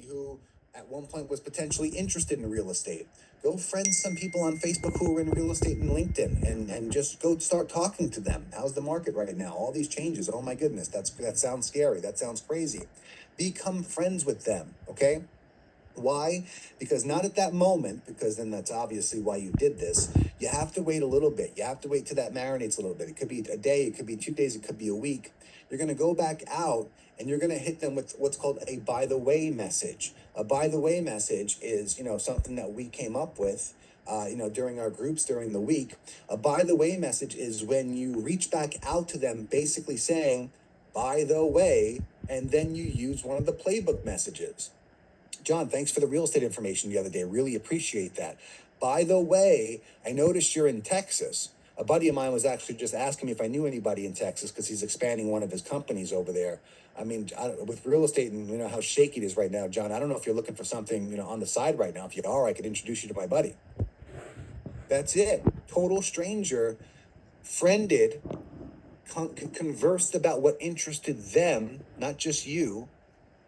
who at one point was potentially interested in real estate. Go friend some people on Facebook who are in real estate and LinkedIn, and just go start talking to them. How's the market right now? All these changes. Oh my goodness, that sounds scary. That sounds crazy. Become friends with them, okay? Why? Because not at that moment, because then that's obviously why you did this. You have to wait a little bit. You have to wait till that marinates a little bit. It could be a day, it could be 2 days, it could be a week. You're going to go back out and you're going to hit them with what's called a by the way message. A by the way message is, something that we came up with. During our groups during the week. A by the way message is when you reach back out to them, basically saying, by the way, and then you use one of the playbook messages. John, thanks for the real estate information the other day. Really appreciate that. By the way, I noticed you're in Texas. A buddy of mine was actually just asking me if I knew anybody in Texas because he's expanding one of his companies over there. I mean, with real estate and how shaky it is right now, John, I don't know if you're looking for something on the side right now. If you are, I could introduce you to my buddy. That's it. Total stranger, friended, conversed about what interested them, not just you.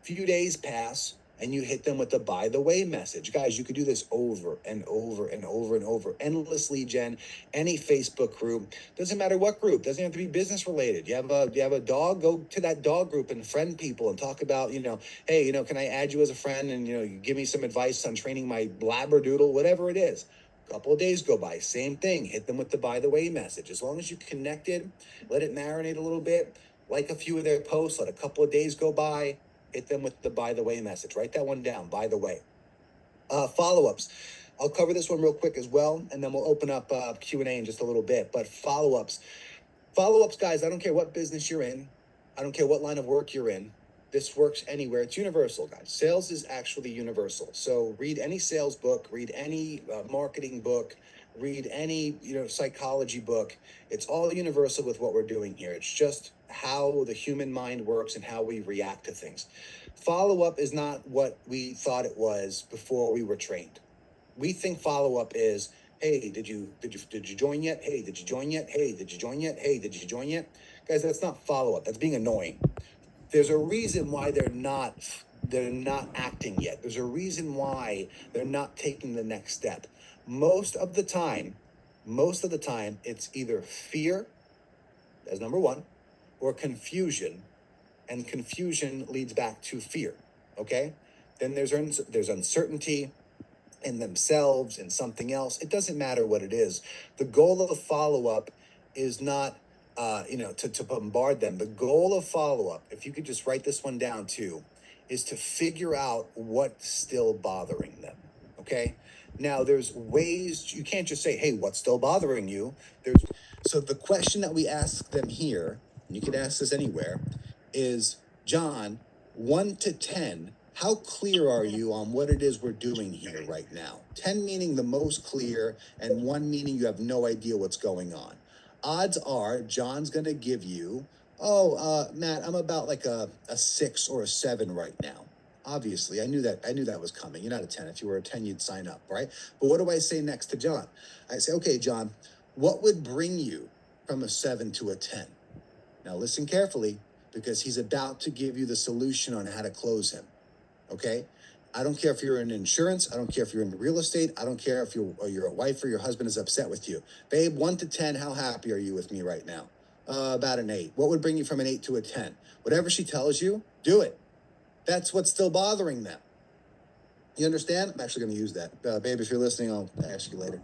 Few days pass and you hit them with the by the way message. Guys, you could do this over and over and over and over, endlessly, Jen. Any Facebook group, doesn't matter what group, doesn't have to be business related. You have a dog, go to that dog group and friend people and talk about, hey, can I add you as a friend, and you give me some advice on training my labradoodle, whatever it is. A couple of days go by, same thing, hit them with the by the way message. As long as you connected, let it marinate a little bit, like a few of their posts, let a couple of days go by, hit them with the by the way message. Write that one down, by the way. Follow-ups. I'll cover this one real quick as well, and then we'll open up Q&A in just a little bit. But follow-ups. Follow-ups, guys, I don't care what business you're in. I don't care what line of work you're in. This works anywhere. It's universal, guys. Sales is actually universal. So read any sales book, read any marketing book, read any psychology book. It's all universal with what we're doing here. It's just how the human mind works and how we react to things. Follow-up is not what we thought it was before we were trained. We think follow-up is, hey, did you join yet? Hey, did you join yet? Hey, did you join yet? Hey, did you join yet? Guys, that's not follow-up. That's being annoying. There's a reason why they're not acting yet. There's a reason why they're not taking the next step. Most of the time, it's either fear, as number one, or confusion, and confusion leads back to fear. Okay? Then there's uncertainty in themselves and something else. It doesn't matter what it is. The goal of the follow-up is not to bombard them. The goal of follow-up, if you could just write this one down too, is to figure out what's still bothering them. Okay? Now there's ways, you can't just say, hey, what's still bothering you? So the question that we ask them here, and you can ask this anywhere, is, John, 1 to 10, how clear are you on what it is we're doing here right now? 10 meaning the most clear, and 1 meaning you have no idea what's going on. Odds are John's going to give you, Matt, I'm about like a 6 or a 7 right now. Obviously, I knew that was coming. You're not a 10. If you were a 10, you'd sign up, right? But what do I say next to John? I say, okay, John, what would bring you from a 7 to a 10? Now listen carefully, because he's about to give you the solution on how to close him. Okay? I don't care if you're in insurance. I don't care if you're in real estate. I don't care if your wife or your husband is upset with you. Babe, 1 to 10, how happy are you with me right now? About an 8. What would bring you from an 8 to a 10? Whatever she tells you, do it. That's what's still bothering them. You understand? I'm actually going to use that. Babe, if you're listening, I'll ask you later.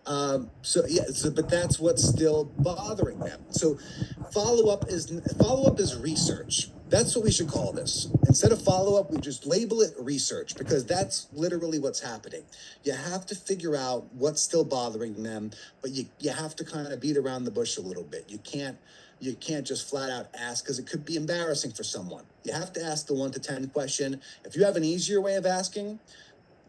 But that's what's still bothering them. So follow-up is research. That's what we should call this. Instead of follow-up, we just label it research, because that's literally what's happening. You have to figure out what's still bothering them, but you have to kind of beat around the bush a little bit. You can't just flat out ask, because it could be embarrassing for someone. You have to ask the 1 to 10 question. If you have an easier way of asking,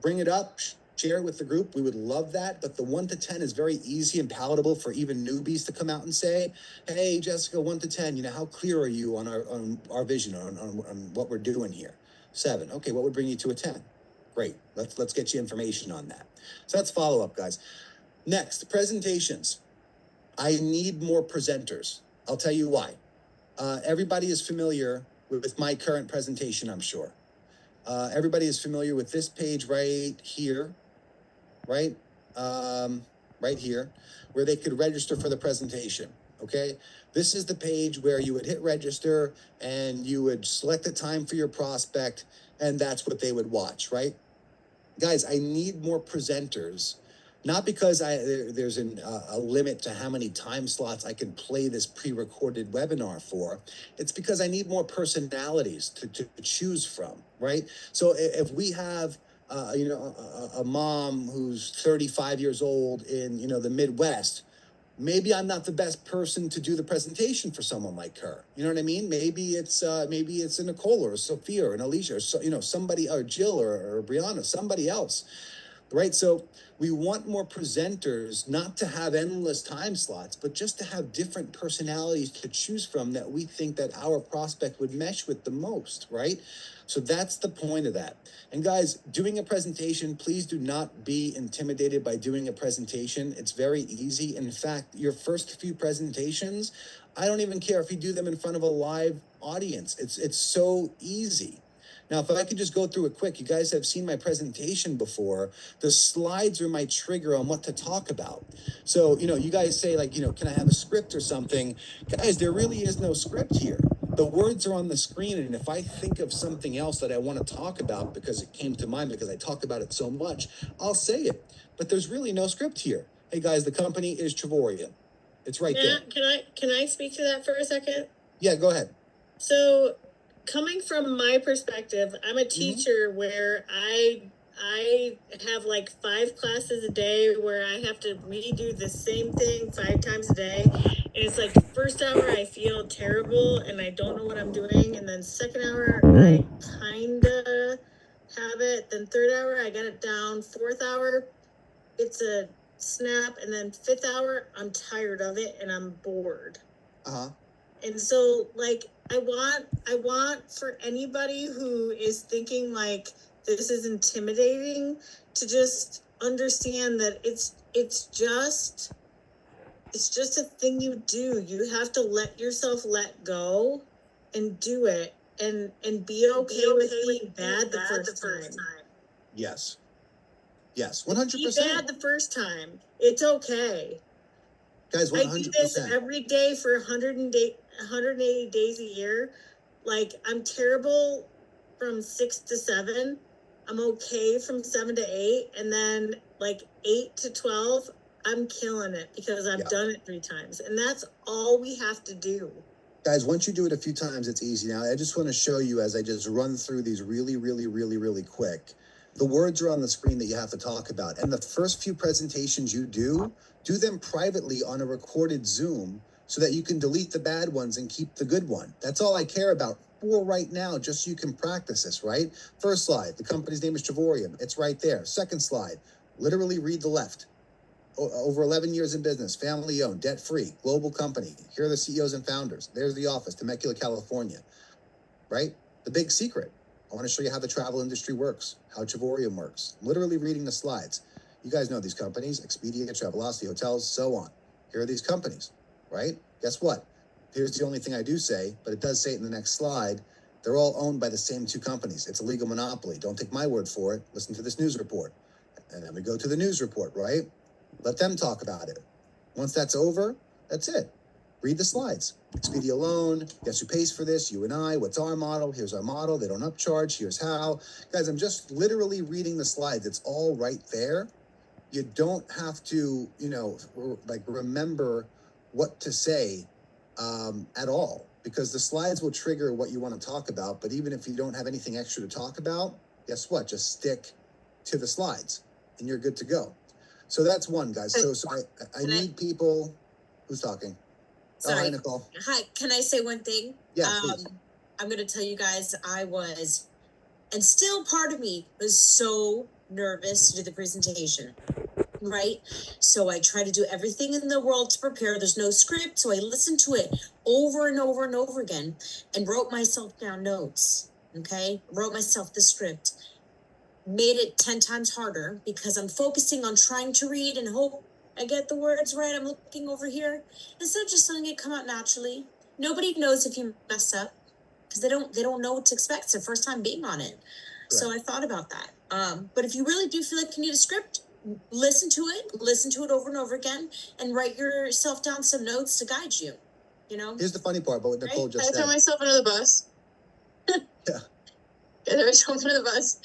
bring it up, share it with the group. We would love that. But the 1 to 10 is very easy and palatable for even newbies to come out and say, hey, Jessica, 1 to 10, how clear are you on our vision, on what we're doing here? 7. Okay, what would bring you to a 10? Great. Let's get you information on that. So that's follow-up, guys. Next, presentations. I need more presenters. I'll tell you why. Everybody is familiar with my current presentation, I'm sure. Everybody is familiar with this page right here, right? Right here, where they could register for the presentation, okay? This is the page where you would hit register and you would select a time for your prospect, and that's what they would watch, right? Guys, I need more presenters, not because there's a limit to how many time slots I can play this pre-recorded webinar for. It's because I need more personalities to choose from, right? So if we have a mom who's 35 years old in the Midwest, maybe I'm not the best person to do the presentation for someone like her. You know what I mean? Maybe it's a Nicole or a Sophia or an Alicia or somebody, or Jill or Brianna, somebody else. Right? So we want more presenters, not to have endless time slots, but just to have different personalities to choose from that we think that our prospect would mesh with the most, right? So that's the point of that. And guys, doing a presentation, please do not be intimidated by doing a presentation. It's very easy. In fact, your first few presentations, I don't even care if you do them in front of a live audience. It's so easy. Now, if I could just go through it quick, you guys have seen my presentation before. The slides are my trigger on what to talk about. So, you guys say can I have a script or something? Guys, there really is no script here. The words are on the screen, and if I think of something else that I want to talk about because it came to mind because I talk about it so much, I'll say it. But there's really no script here. Hey guys, the company is Trevoria. It's right there. Can I speak to that for a second? Yeah, go ahead. So, coming from my perspective, I'm a teacher where I have like 5 classes a day where I have to redo the same thing 5 times a day. And it's like first hour I feel terrible and I don't know what I'm doing. And then second hour I kinda have it. Then third hour I got it down. Fourth hour it's a snap. And then fifth hour I'm tired of it and I'm bored. Uh-huh. And so I want for anybody who is thinking like this is intimidating to just understand that it's just a thing you do. You have to let yourself let go and do it and be okay with being bad the first time. Yes. Yes, 100%. Be bad the first time. It's okay. Guys, 100%. I do this every day for 180 days a year. Like, I'm terrible from 6 to 7. I'm okay from 7 to 8. And then, 8 to 12, I'm killing it because I've done it 3 times. And that's all we have to do. Guys, once you do it a few times, it's easy. Now, I just want to show you as I just run through these really, really, really, really quick. The words are on the screen that you have to talk about. And the first few presentations you do them privately on a recorded Zoom so that you can delete the bad ones and keep the good one. That's all I care about for right now, just so you can practice this, right? First slide, the company's name is Trevorium. It's right there. Second slide, literally read the left. Over 11 years in business, family owned, debt free, global company. Here are the CEOs and founders. There's the office, Temecula, California, right? The big secret. I want to show you how the travel industry works, how Trevorium works. Literally reading the slides. You guys know these companies, Expedia, Travelocity, hotels, so on. Here are these companies, right? Guess what? Here's the only thing I do say, but it does say it in the next slide. They're all owned by the same 2 companies. It's a legal monopoly. Don't take my word for it. Listen to this news report. And then we go to the news report, right? Let them talk about it. Once that's over, that's it. Read the slides. Expedia loan. Guess who pays for this? You and I. What's our model? Here's our model. They don't upcharge. Here's how. Guys, I'm just literally reading the slides. It's all right there. You don't have to, remember what to say at all, because the slides will trigger what you want to talk about. But even if you don't have anything extra to talk about, guess what? Just stick to the slides and you're good to go. So that's one, guys. So I need people. Who's talking? Sorry. Oh, hi, Nicole. Hi, can I say one thing? Yeah, please. I'm going to tell you guys I was, and still part of me was so nervous to do the presentation, right? So I try to do everything in the world to prepare. There's no script, so I listened to it over and over and over again and wrote myself down notes, okay? Wrote myself the script. Made it 10 times harder because I'm focusing on trying to read and hope I get the words right. I'm looking over here instead of just letting it come out naturally. Nobody knows if you mess up because they don't know what to expect. It's their first time being on it. So I thought about that. But if you really do feel like you need a script, listen to it over and over again, and write yourself down some notes to guide you. You know? Here's the funny part about what Nicole just I throw said. myself under the bus. Yeah. I throw myself under the bus.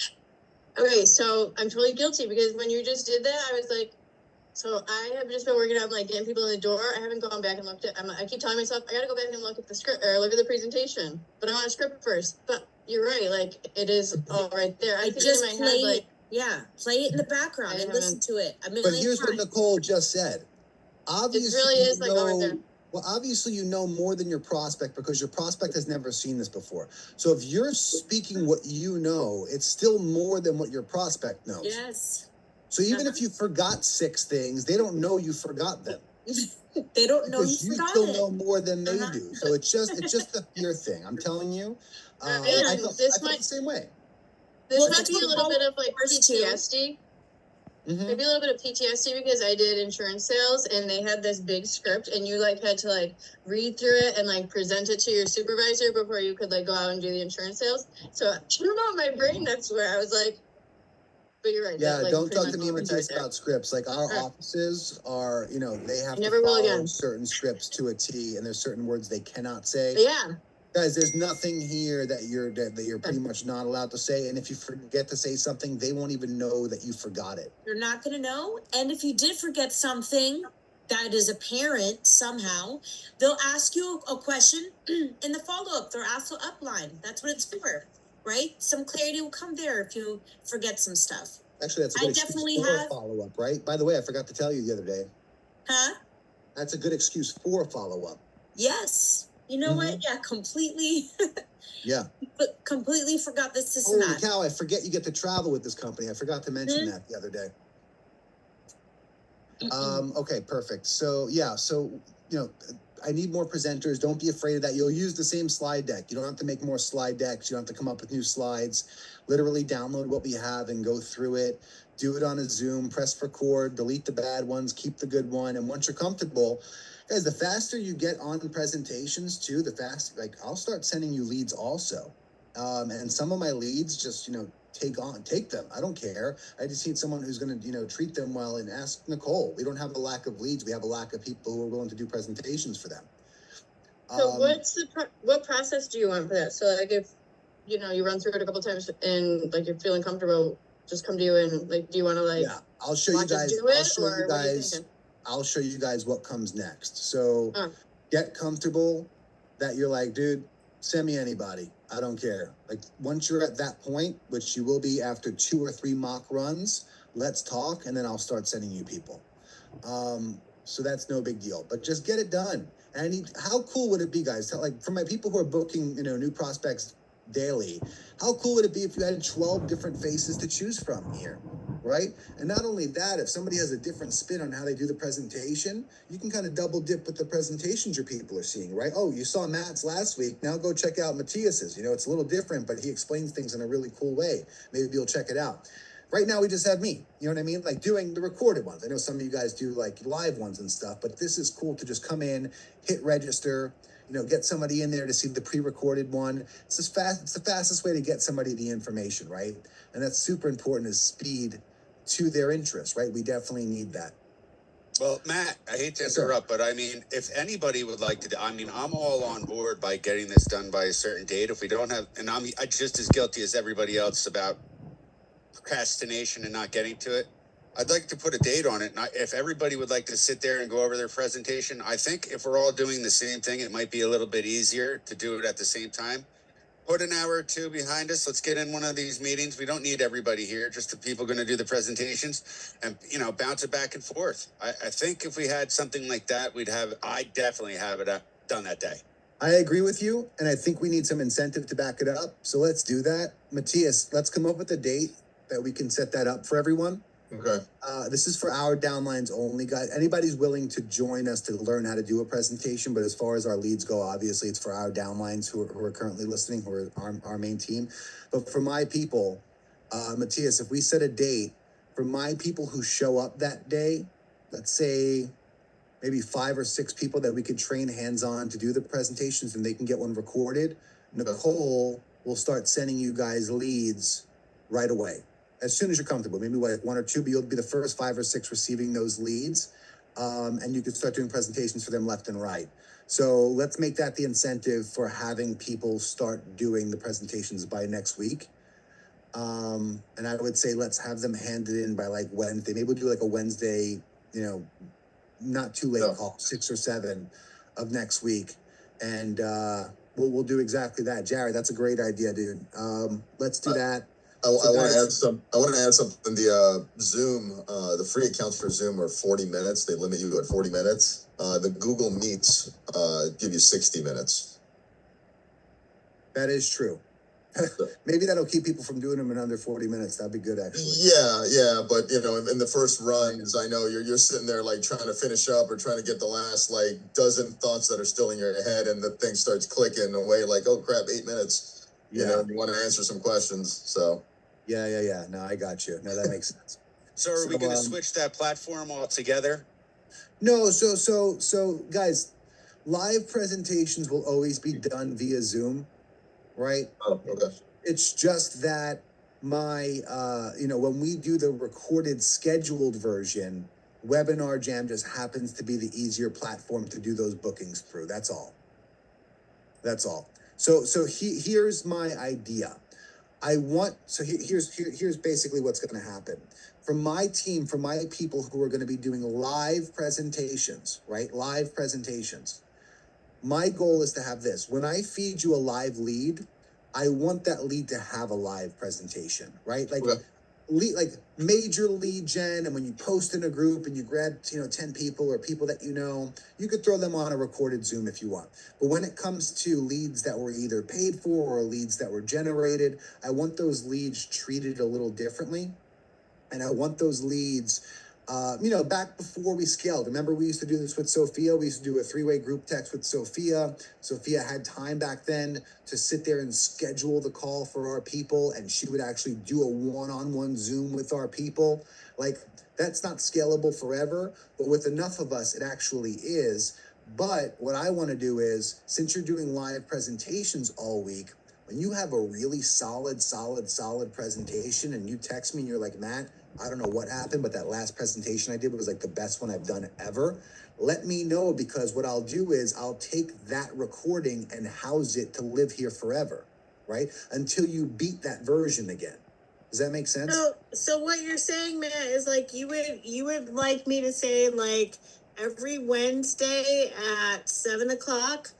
Okay, so I'm totally guilty because when you just did that, I was like, so I have just been working on like getting people in the door. I haven't gone back and looked at. I keep telling myself I gotta go back and look at the script or look at the presentation, but I want a script first. But you're right, like it is all right there. I think just in my play head, like, it. Yeah, play it in the background I and listen to it a million But here's what times. Nicole just said. Obviously, really is, like, all right know, there. well, obviously you know more than your prospect because your prospect has never seen this before. So if you're speaking what you know, it's still more than what your prospect knows. Yes. So even if you forgot 6 things, they don't know you forgot them. They don't know Because you you forgot still it. know more than they Uh-huh. do. So it's just the fear thing. I'm telling you. And I felt this the might- same way. This Well, might that's be a what little bit of like first too. PTSD. Mhm. Maybe a little bit of PTSD because I did insurance sales and they had this big script and you like had to like read through it and like present it to your supervisor before you could like go out and do the insurance sales. So I don't know, in my brain that's where I was like, but you're right. Yeah, that, like, don't pretty talk much to me, all we do Matisse, there. about scripts. Like our Alright. offices are, you know, they have to Never will follow again. certain scripts to a T, and there's certain words they cannot say. But yeah, Guys, there's nothing here that you're pretty much not allowed to say. And if you forget to say something, they won't even know that you forgot it. You're not going to know. And if you did forget something that is apparent somehow, they'll ask you a question in the follow-up. They'll ask the upline. That's what it's for, right? Some clarity will come there if you forget some stuff. Actually, that's a I good excuse definitely for a have- follow-up, right? By the way, I forgot to tell you the other day. Huh? That's a good excuse for a follow-up. Yes. You know what? Yeah, completely, Yeah. but completely forgot this and Holy that. cow, I forget you get to travel with this company. I forgot to mention Mhm. that the other day. Okay, perfect. So yeah, so you know, I need more presenters. Don't be afraid of that. You'll use the same slide deck. You don't have to make more slide decks. You don't have to come up with new slides. Literally download what we have and go through it. Do it on a Zoom, press record, delete the bad ones, keep the good one. And once you're comfortable, guys, the faster you get on presentations too, the faster, like I'll start sending you leads also. And some of my leads just, you know, take them. I don't care. I just need someone who's going to, you know, treat them well. And ask Nicole. We don't have a lack of leads. We have a lack of people who are willing to do presentations for them. so what process do you want for that? So like if, you know, you run through it a couple times and like you're feeling comfortable, just come to you and like, do you want to like, Yeah, I'll show you watch us guys. do I'll it, show or you what are you guys. thinking? I'll show you guys what comes next. So Oh. get comfortable that you're like, dude, send me anybody. I don't care. Like once you're at that point, which you will be after 2 or 3 mock runs, let's talk, and then I'll start sending you people. So that's no big deal. But just get it done. And I need. How cool would it be, guys? Like for my people who are booking, you know, new prospects daily, how cool would it be if you had 12 different faces to choose from here, right? And not only that, if somebody has a different spin on how they do the presentation, you can kind of double dip with the presentations your people are seeing, right? Oh, you saw Matt's last week. Now go check out Matthias's. You know, it's a little different, but he explains things in a really cool way. Maybe you'll check it out. Right now, we just have me, you know what I mean? Like doing the recorded ones. I know some of you guys do like live ones and stuff, but this is cool to just come in, hit register, you know, get somebody in there to see the pre-recorded one. It's the fastest way to get somebody the information, right? And that's super important is speed to their interest, right? We definitely need that. Well, Matt, I hate to Yes, sir. interrupt, but I mean, if anybody would like to, I mean, I'm all on board by getting this done by a certain date. If we don't have, and I'm just as guilty as everybody else about procrastination and not getting to it. I'd like to put a date on it. And if everybody would like to sit there and go over their presentation, I think if we're all doing the same thing, it might be a little bit easier to do it at the same time. Put an hour or two behind us. Let's get in one of these meetings. We don't need everybody here, just the people going to do the presentations and, you know, bounce it back and forth. I think if we had something like that, I definitely have it done that day. I agree with you, and I think we need some incentive to back it up. So let's do that. Matthias, let's come up with a date that we can set that up for everyone. Okay. This is for our downlines only, guys. Anybody's willing to join us to learn how to do a presentation, but as far as our leads go, obviously it's for our downlines who are currently listening, who are our main team. But for my people, Matthias, if we set a date for my people who show up that day, let's say maybe 5 or 6 people that we could train hands-on to do the presentations and they can get one recorded. Nicole will start sending you guys leads right away. As soon as you're comfortable, maybe like 1 or 2, but you'll be the first 5 or 6 receiving those leads. And you can start doing presentations for them left and right. So let's make that the incentive for having people start doing the presentations by next week. And I would say let's have them handed in by like Wednesday. Maybe we'll do like a Wednesday, you know, not too late call, 6 or 7 of next week. And we'll do exactly that. Jared, that's a great idea, dude. Let's do that. I want to add some. I want to add something. The Zoom, the free accounts for Zoom are 40 minutes. They limit you at 40 minutes. The Google Meets give you 60 minutes. That is true. Maybe that'll keep people from doing them in under 40 minutes. That'd be good, actually. Yeah, but you know, in the first runs, I know you're sitting there like trying to finish up or trying to get the last like dozen thoughts that are still in your head, and the thing starts clicking away. Like, oh crap, 8 minutes. You know, you want to answer some questions. So. Yeah. No, I got you. No, that makes sense. So are we going to switch that platform altogether? No, so guys, live presentations will always be done via Zoom, right? Oh, okay. It's just that my, when we do the recorded scheduled version, Webinar Jam just happens to be the easier platform to do those bookings through. That's all. So here's my idea. Here's basically what's going to happen. For my team, for my people who are going to be doing live presentations, right? Live presentations. My goal is to have this. When I feed you a live lead, I want that lead to have a live presentation, right? Like, like major lead gen, and when you post in a group and you grab 10 people or people that you could throw them on a recorded Zoom if you want. But when it comes to leads that were either paid for or leads that were generated, I want those leads treated a little differently. And I want those leads, back before we scaled. Remember, we used to do this with Sophia. We used to do a 3-way group text with Sophia. Sophia had time back then to sit there and schedule the call for our people, and she would actually do a one-on-one Zoom with our people. Like, that's not scalable forever, but with enough of us, it actually is. But what I want to do is, since you're doing live presentations all week, when you have a really solid presentation and you text me and you're like, Matt, I don't know what happened, but that last presentation I did was like the best one I've done ever. Let me know, because what I'll do is I'll take that recording and house it to live here forever, right? Until you beat that version again. Does that make sense? So what you're saying, Matt, is like you would like me to say like every Wednesday at 7:00,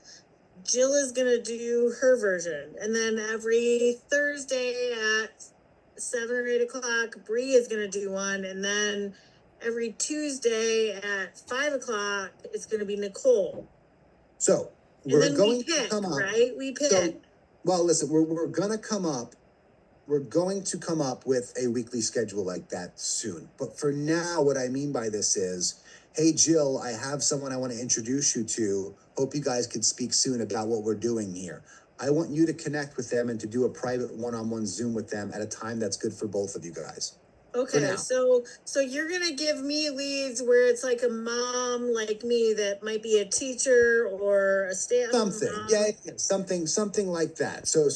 Jill is gonna do her version, and then every Thursday at 7 or 8 o'clock, Bree is gonna do one, and then every Tuesday at 5 o'clock, it's gonna be Nicole. So And we're then going we pick, to come up. right? We pick. So, well, listen, we're gonna come up. We're going to come up with a weekly schedule like that soon. But for now, what I mean by this is, hey, Jill, I have someone I want to introduce you to. Hope you guys could speak soon about what we're doing here. I want you to connect with them and to do a private one-on-one Zoom with them at a time that's good for both of you guys. Okay, so you're gonna give me leads where it's like a mom like me that might be a teacher or a stay-at-home mom. Something like that. So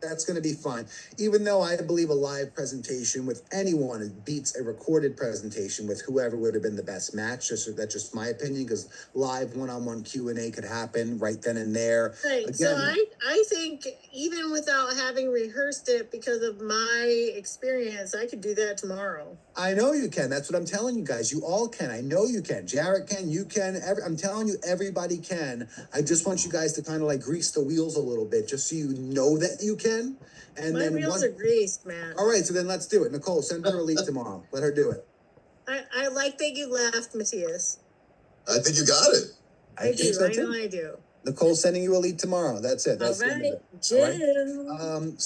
that's going to be fine. Even though I believe a live presentation with anyone beats a recorded presentation with whoever would have been the best match. That's just my opinion, because live one-on-one Q&A could happen right then and there. Right. Again, So I think even without having rehearsed it, because of my experience, I could do that tomorrow. I know you can. That's what I'm telling you guys. You all can. I know you can. Jarrett can. You can. I'm telling you, everybody can. I just want you guys to kind of like grease the wheels a little bit, just so you know that you can. And My wheels are greased, man. All right, so then let's do it. Nicole, send her a lead tomorrow. Let her do it. I like that you laughed, Matthias. I think you got it. I do. I know I do. Nicole's sending you a lead tomorrow. That's it. That's all right, Jim.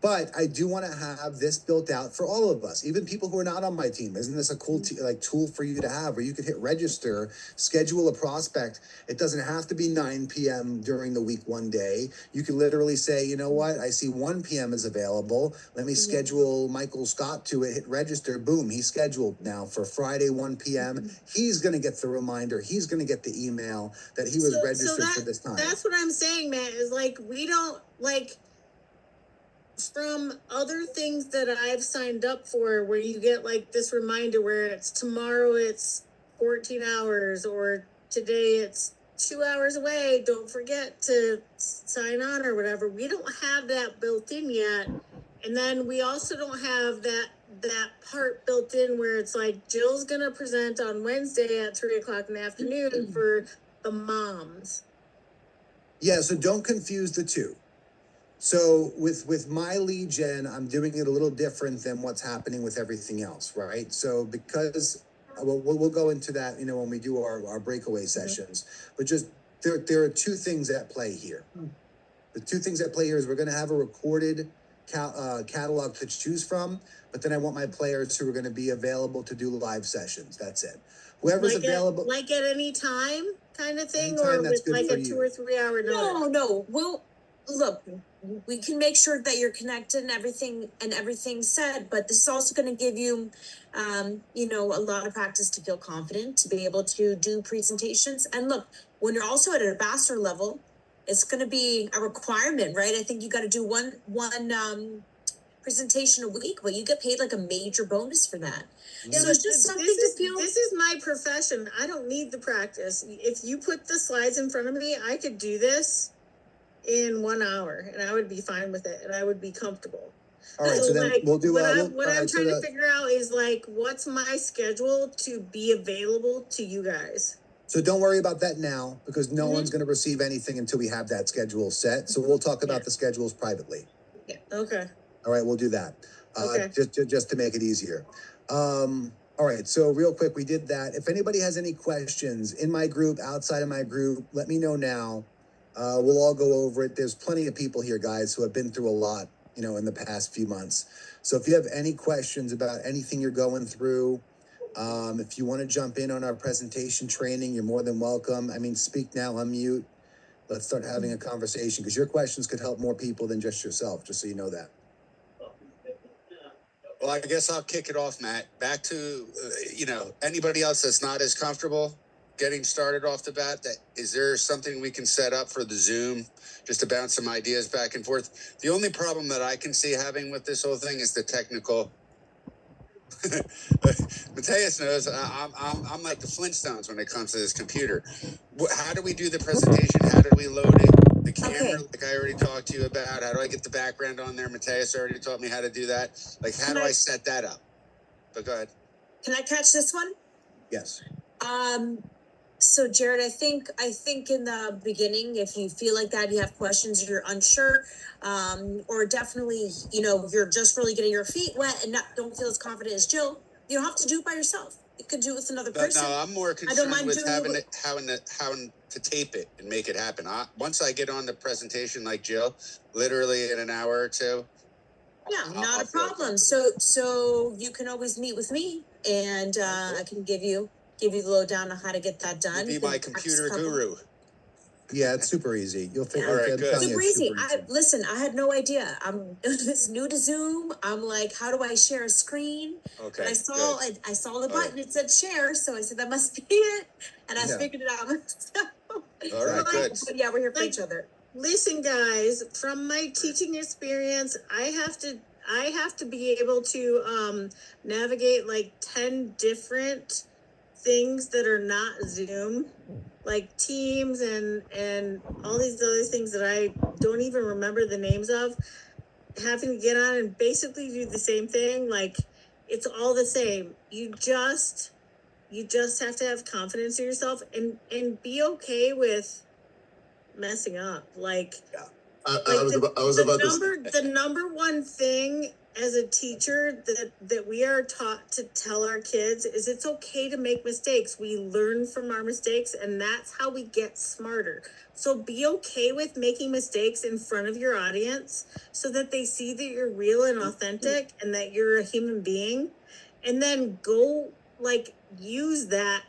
But I do want to have this built out for all of us, even people who are not on my team. Isn't this a cool tool for you to have, where you could hit register, schedule a prospect? It doesn't have to be 9 p.m. during the week one day. You can literally say, you know what? I see 1 p.m. is available. Let me schedule Michael Scott to it. Hit register. Boom. He's scheduled now for Friday, 1 p.m. He's going to get the reminder. He's going to get the email that he was registered for this time. That's what I'm saying, Matt, is like, we don't like from other things that I've signed up for, where you get like this reminder where it's tomorrow it's 14 hours or today it's 2 hours away, don't forget to sign on or whatever. We don't have that built in yet. And then we also don't have that part built in where it's like Jill's gonna present on Wednesday at 3:00 in the afternoon for the moms. Yeah, so don't confuse the two. So with my lead gen, I'm doing it a little different than what's happening with everything else, right? So because we'll go into that, you know, when we do our breakaway sessions, but just there are two things at play here. The two things at play here is we're going to have a recorded catalog to choose from, but then I want my players who are going to be available to do live sessions. That's it. Whoever's Like available. like at any time kind of thing, Anytime or that's with good like for a you. 2 or 3 hour notice? No, we'll, look, we can make sure that you're connected and everything's said, but this is also gonna give you, you know, a lot of practice to feel confident, to be able to do presentations. And look, when you're also at an ambassador level, it's gonna be a requirement, right? I think you gotta do one presentation a week, but you get paid like a major bonus for that. Yeah, So but it's just something to feel. this is my profession. I don't need the practice. If you put the slides in front of me, I could do this in 1 hour and I would be fine with it and I would be comfortable. All right, so then like, we'll do what all I'm right, so trying to the- figure out is like, what's my schedule to be available to you guys? So don't worry about that now, because no one's going to receive anything until we have that schedule set. So we'll talk about the schedules privately. Okay. All right, we'll do that. Okay. Just to make it easier. All right, so real quick, we did that. If anybody has any questions in my group, outside of my group, let me know now. We'll all go over it. There's plenty of people here, guys, who have been through a lot, you know, in the past few months. So if you have any questions about anything you're going through, if you want to jump in on our presentation training, you're more than welcome. I mean, speak now, unmute. Let's start having a conversation, because your questions could help more people than just yourself, just so you know that. Well, I guess I'll kick it off, Matt. Back to, you know, anybody else that's not as comfortable getting started off the bat, is there something we can set up for the Zoom just to bounce some ideas back and forth? The only problem that I can see having with this whole thing is the technical. Mateus knows I'm like the Flintstones when it comes to this computer. How do we do the presentation? How do we load it? The camera, like I already talked to you about. How do I get the background on there? Mateus already taught me how to do that. Like, how do I set that up? But go ahead. Can I catch this one? Yes. So Jared, I think in the beginning, if you feel like that, you have questions, you're unsure, or definitely, you know, you're just really getting your feet wet and don't feel as confident as Jill, you don't have to do it by yourself. You could do it with another person. No, I'm more concerned with how to tape it and make it happen. Once I get on the presentation like Jill, literally in an hour or two. Yeah, not a problem. So you can always meet with me, and I can give you the lowdown on how to get that done. Be my computer guru. Yeah, it's super easy. You'll figure All it right, out. good. Super easy. Listen, I had no idea. I'm it's new to Zoom. I'm like, how do I share a screen? Okay. And I saw the button. It said share, so I said that must be it, and I figured it out myself. All right, good. But yeah, we're here for each other. Listen, guys, from my teaching experience, I have to be able to navigate like 10 different things that are not Zoom, like Teams and all these other things that I don't even remember the names of, having to get on and basically do the same thing. Like, it's all the same. You just have to have confidence in yourself and be okay with messing up. Like, I was about to. The number one thing as a teacher that we are taught to tell our kids is it's okay to make mistakes. We learn from our mistakes, and that's how we get smarter. So be okay with making mistakes in front of your audience so that they see that you're real and authentic and that you're a human being, and then go like use that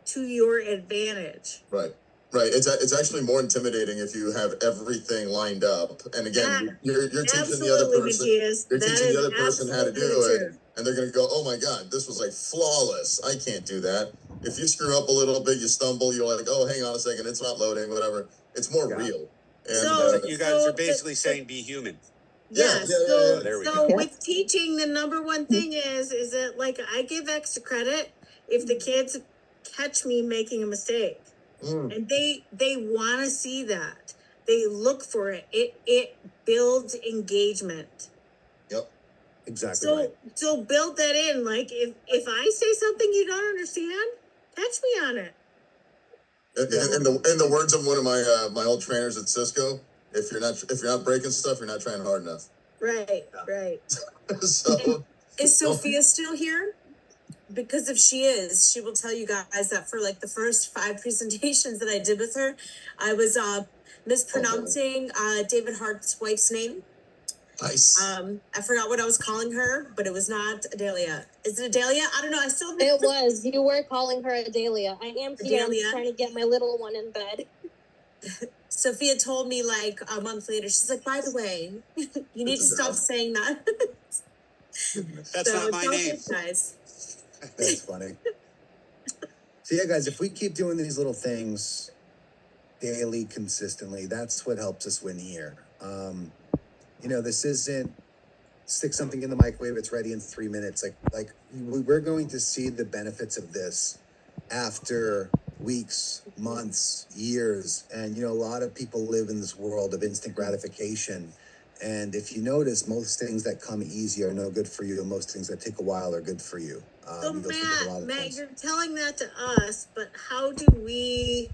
to your advantage. Right. It's actually more intimidating if you have everything lined up. And again, you're teaching the other person. Matthias, You're teaching the other person how to do it, true. and they're gonna go, "Oh my God, this was like flawless. I can't do that." If you screw up a little bit, you stumble. You're like, "Oh, hang on a second, it's not loading." Whatever. It's more real. And So- You guys are basically saying be human. Yeah, yeah. There we so go. with teaching, the number one thing is that like I give extra credit if the kids catch me making a mistake. Mm. And they want to see that. They look for it. It builds engagement. Yep. Exactly So right. so build that in. Like if I say something you don't understand, catch me on it. In the words of one of my old trainers at Cisco, if you're not breaking stuff, you're not trying hard enough. Right, right. So Is Sophia still here? Because if she is, she will tell you guys that for like the first 5 presentations that I did with her, I was mispronouncing David Hart's wife's name. nice. I forgot what I was calling her, but it was not Adelia. Is it Adelia? I don't know. I still It was. You were calling her Adelia. I am here. I'm Adelia? just trying to get my little one in bed. Sophia told me like a month later, she's like, by the way, you need to stop saying that. That's So not my don't name. get guys. That's funny. So yeah, guys, if we keep doing these little things daily, consistently, that's what helps us win here. You know, this isn't stick something in the microwave, it's ready in 3 minutes. We're going to see the benefits of this after weeks, months, years. And you know, a lot of people live in this world of instant gratification. And if you notice, most things that come easy are no good for you, and most things that take a while are good for you. So you'll think of a lot of Matt, things. you're telling that to us, but how do we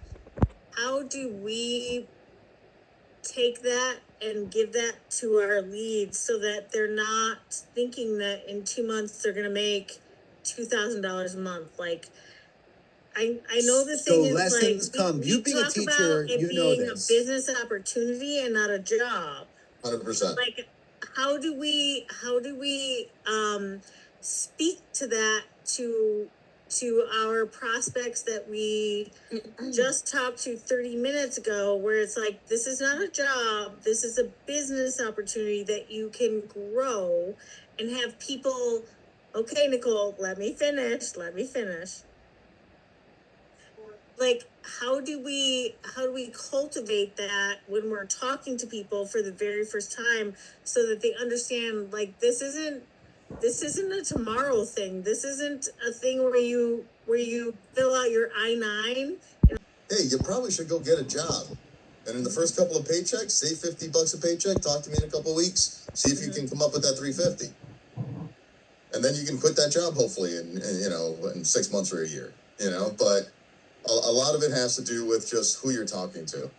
take that and give that to our leads so that they're not thinking that in 2 months they're gonna make $2,000 a month? Like, I know the thing is lessons like come. we You being a talk teacher, about it you know being this. a business opportunity and not a job. 100%. Like, how do we speak to that to our prospects that we just talked to 30 minutes ago, where it's like, this is not a job, this is a business opportunity that you can grow and have people, okay, Nicole, let me finish. Like, how do we cultivate that when we're talking to people for the very first time so that they understand, like, this isn't a tomorrow thing. This isn't a thing where you fill out your I-9. Hey, you probably should go get a job. And in the first couple of paychecks, save $50 a paycheck, talk to me in a couple of weeks, see if you can come up with that $350. And then you can quit that job hopefully in 6 months or a year, but a lot of it has to do with just who you're talking to,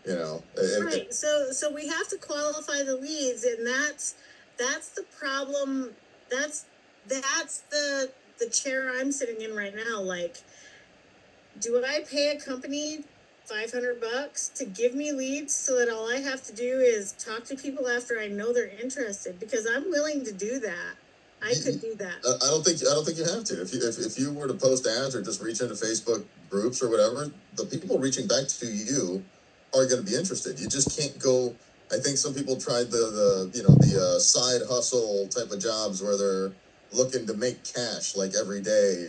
Right. So we have to qualify the leads, and that's the problem. That's the chair I'm sitting in right now. Like, do I pay a company $500 to give me leads so that all I have to do is talk to people after I know they're interested? Because I'm willing to do that. I could do that. I don't think you have to. If you were to post ads or just reach into Facebook groups or whatever, the people reaching back to you are going to be interested. You just can't go. I think some people tried the side hustle type of jobs where they're looking to make cash like every day,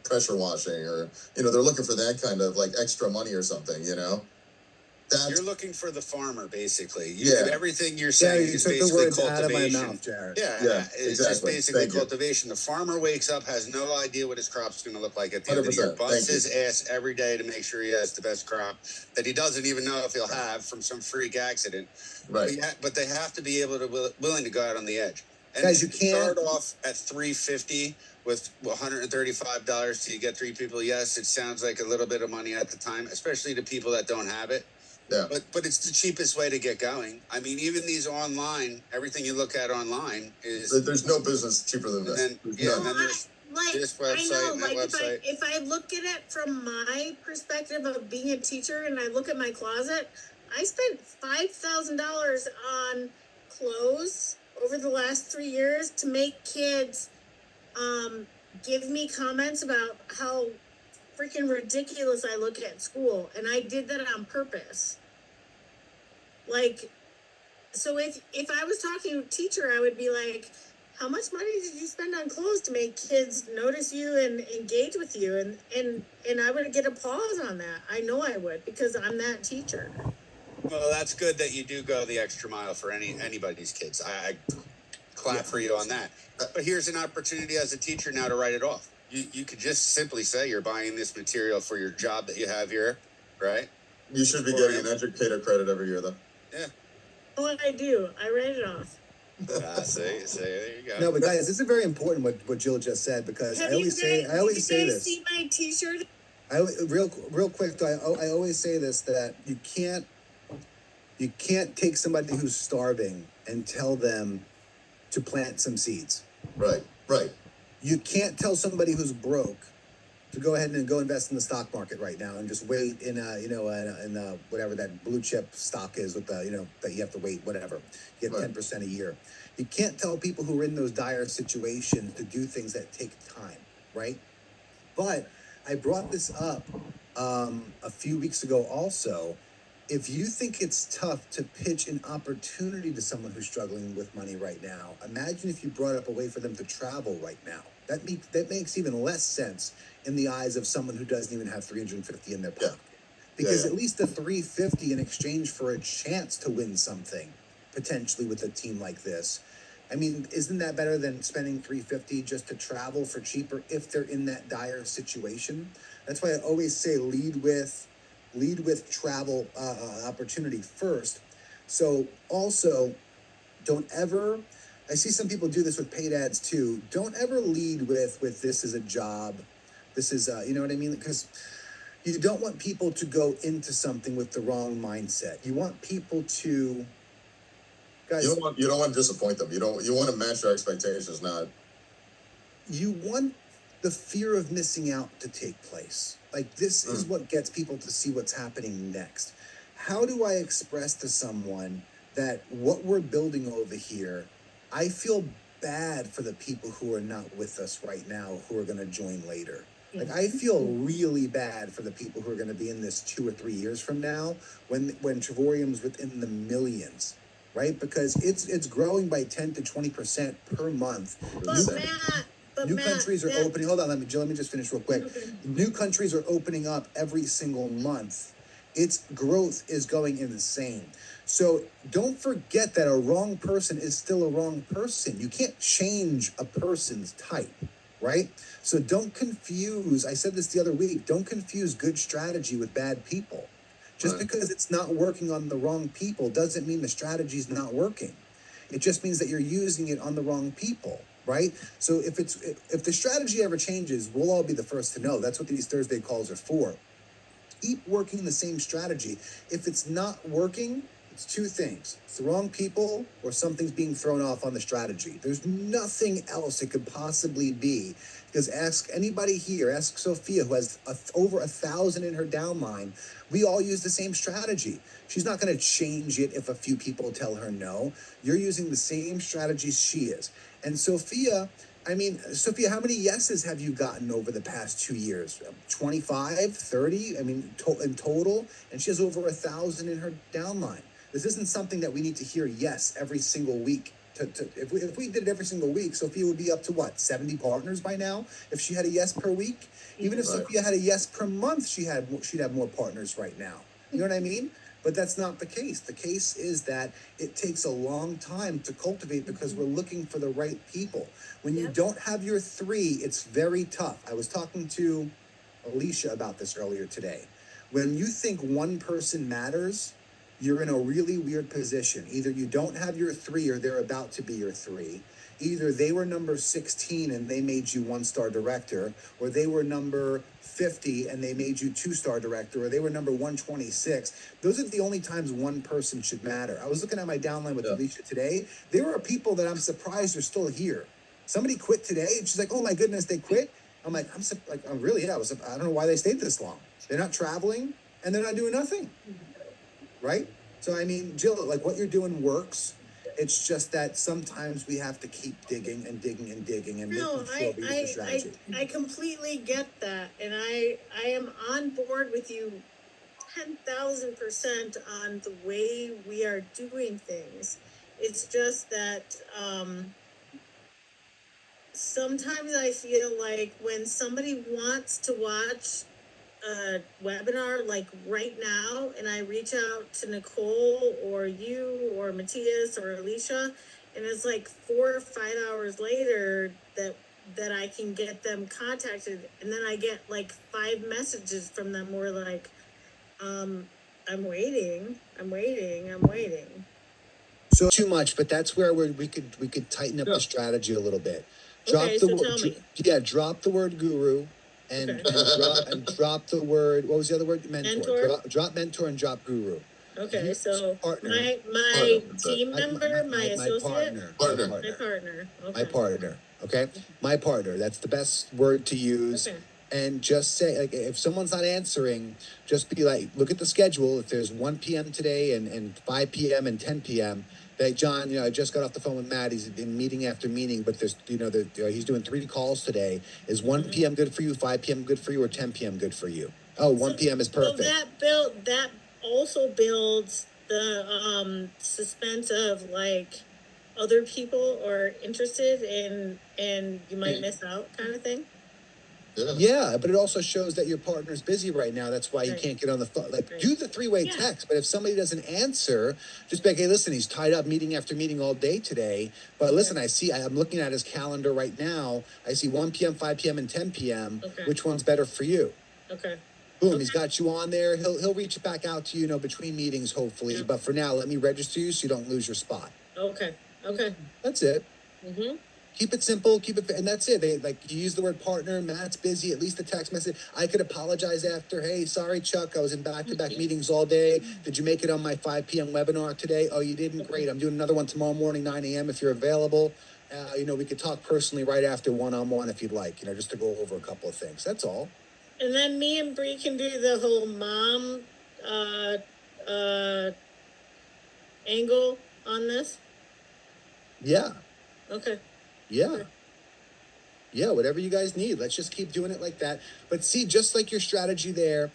pressure washing, or they're looking for that kind of like extra money or something, You're looking for the farmer, basically. Everything you're Yeah, saying you is took the basically words out of my cultivation. mouth, Jared. Yeah, it's just exactly. basically Thank you. cultivation. The farmer wakes up, has no idea what his crop's going to look like at the end of the year. 100%. Busts Thank his ass every day to make sure he has the best crop that he doesn't even know if he'll have from some freak accident. Right. But they have to be able to willing to go out on the edge. And Guys, you if can't- start off at $350 with $135 till you get 3 people. Yes, it sounds like a little bit of money at the time, especially to people that don't have it. Yeah. But it's the cheapest way to get going. I mean, even these online, everything you look at online is. There's no business cheaper than this. And then, There's yeah, none. and then there's this website I know, and that like website. if I look at it from my perspective of being a teacher and I look at my closet, I spent $5,000 on clothes over the last 3 years to make kids give me comments about how freaking ridiculous I look at school, and I did that on purpose. Like, so if I was talking to a teacher, I would be like, how much money did you spend on clothes to make kids notice you and engage with you? And I would get applause on that. I know I would, because I'm that teacher. Well, that's good that you do go the extra mile for anybody's kids. I clap for you on that. But here's an opportunity as a teacher now to write it off. You could just simply say you're buying this material for your job that you have here, right? You should be getting an educator credit every year, though. Yeah. What I do, I write it off. Say, there you go. No, but guys, this is very important what Jill just said, because Have I always say this. See my T-shirt? Real quick though, I always say this, that you can't take somebody who's starving and tell them to plant some seeds. Right. You can't tell somebody who's broke to go ahead and go invest in the stock market right now and just wait in whatever that blue chip stock is with the, that you have to wait, whatever, you get 10% a year. You can't tell people who are in those dire situations to do things that take time, right? But I brought this up a few weeks ago also. If you think it's tough to pitch an opportunity to someone who's struggling with money right now, imagine if you brought up a way for them to travel right now. That makes even less sense in the eyes of someone who doesn't even have $350 in their pocket. Because at least the $350 in exchange for a chance to win something, potentially with a team like this. I mean, isn't that better than spending $350 just to travel for cheaper if they're in that dire situation? That's why I always say lead with travel opportunity first. So also, don't ever, I see some people do this with paid ads too. Don't ever lead with this is a job. This is, you know what I mean? Because you don't want people to go into something with the wrong mindset. You want people to, guys. You don't want to disappoint them. You want to match their expectations, not. You want the fear of missing out to take place. Like, this is what gets people to see what's happening next. How do I express to someone that what we're building over here, I feel bad for the people who are not with us right now, who are going to join later. Like, I feel really bad for the people who are going to be in this 2 or 3 years from now when Trevorium's within the millions, right? Because it's growing by 10 to 20% per month. New countries are opening. Hold on, let me just finish real quick. Okay. New countries are opening up every single month. Its growth is going insane. So don't forget that a wrong person is still a wrong person. You can't change a person's type, right? So don't confuse, I said this the other week, don't confuse good strategy with bad people. Just because it's not working on the wrong people doesn't mean the strategy's not working. It just means that you're using it on the wrong people. Right? So if the strategy ever changes, we'll all be the first to know. That's what these Thursday calls are for. Keep working the same strategy. If it's not working, it's two things. It's the wrong people or something's being thrown off on the strategy. There's nothing else it could possibly be. Because ask anybody here, ask Sophia, who has over 1,000 in her downline. We all use the same strategy. She's not going to change it if a few people tell her no. You're using the same strategies she is. And Sophia, how many yeses have you gotten over the past 2 years? 25, 30? In total? And she has over 1,000 in her downline. This isn't something that we need to hear yes every single week. If we did it every single week, Sophia would be up to 70 partners by now? If she had a yes per week? Even if Sophia had a yes per month, she'd have more partners right now. You know what I mean? But that's not the case. The case is that it takes a long time to cultivate because we're looking for the right people. When you don't have your three, it's very tough. I was talking to Alicia about this earlier today. When you think one person matters, you're in a really weird position. Either you don't have your three or they're about to be your three. Either they were number 16 and they made you 1-star director, or they were number 50 and they made you 2-star director, or they were number 126. Those are the only times one person should matter. I was looking at my downline with Alicia today. There are people that I'm surprised are still here. Somebody quit today and she's like, oh my goodness, they quit. I'm like, I don't know why they stayed this long. They're not traveling and they're not doing nothing. Right? So, Jill, what you're doing works. It's just that sometimes we have to keep digging and digging and digging and making sure we get the strategy. I completely get that, and I am on board with you 10,000% on the way we are doing things. It's just that sometimes I feel like when somebody wants to watch a webinar like right now and I reach out to Nicole or you or Matthias or Alicia, and it's like 4 or 5 hours later that I can get them contacted, and then I get like 5 messages from them where like, I'm waiting. So too much, but that's where we could tighten up Yeah. the strategy a little bit. Okay, so tell me. Drop the word guru and, Okay. and drop the word, what was the other word? Mentor? Drop mentor and drop guru. Okay, You- so partner. my Partner, that's it. team member, my associate, Partner. my partner. Okay. My partner, okay? My partner, that's the best word to use. Okay. And just say, like, if someone's not answering, just be like, look at the schedule. If there's 1 p.m. today and 5 p.m. and 10 p.m., like, John, I just got off the phone with Matt. He's in meeting after meeting, but there's, he's doing 3 calls today. Is 1 p.m. good for you, 5 p.m. good for you, or 10 p.m. good for you? Oh, 1 p.m. is perfect. So that also builds the suspense of like other people are interested and you might miss out kind of thing. Yeah, but it also shows that your partner's busy right now. That's why he Right. can't get on the phone. Like, Right. do the 3-way Yeah. text. But if somebody doesn't answer, just be like, hey, listen, he's tied up meeting after meeting all day today. But listen, I'm looking at his calendar right now. I see 1 p.m., 5 p.m., and 10 p.m. Okay. Which one's better for you? Okay. Boom, he's got you on there. He'll reach back out to you, between meetings, hopefully. Yeah. But for now, let me register you so you don't lose your spot. Okay. That's it. Mm-hmm. Keep it simple, and that's it. You use the word partner. Matt's busy. At least the text message. I could apologize after. Hey, sorry, Chuck. I was in back-to-back meetings all day. Did you make it on my 5 p.m. webinar today? Oh, you didn't? Great. I'm doing another one tomorrow morning, 9 a.m. if you're available. We could talk personally right after one-on-one if you'd like. Just to go over a couple of things. That's all. And then me and Bree can do the whole mom angle on this. Yeah. Okay. Yeah. Yeah, whatever you guys need. Let's just keep doing it like that. But see, just like your strategy there,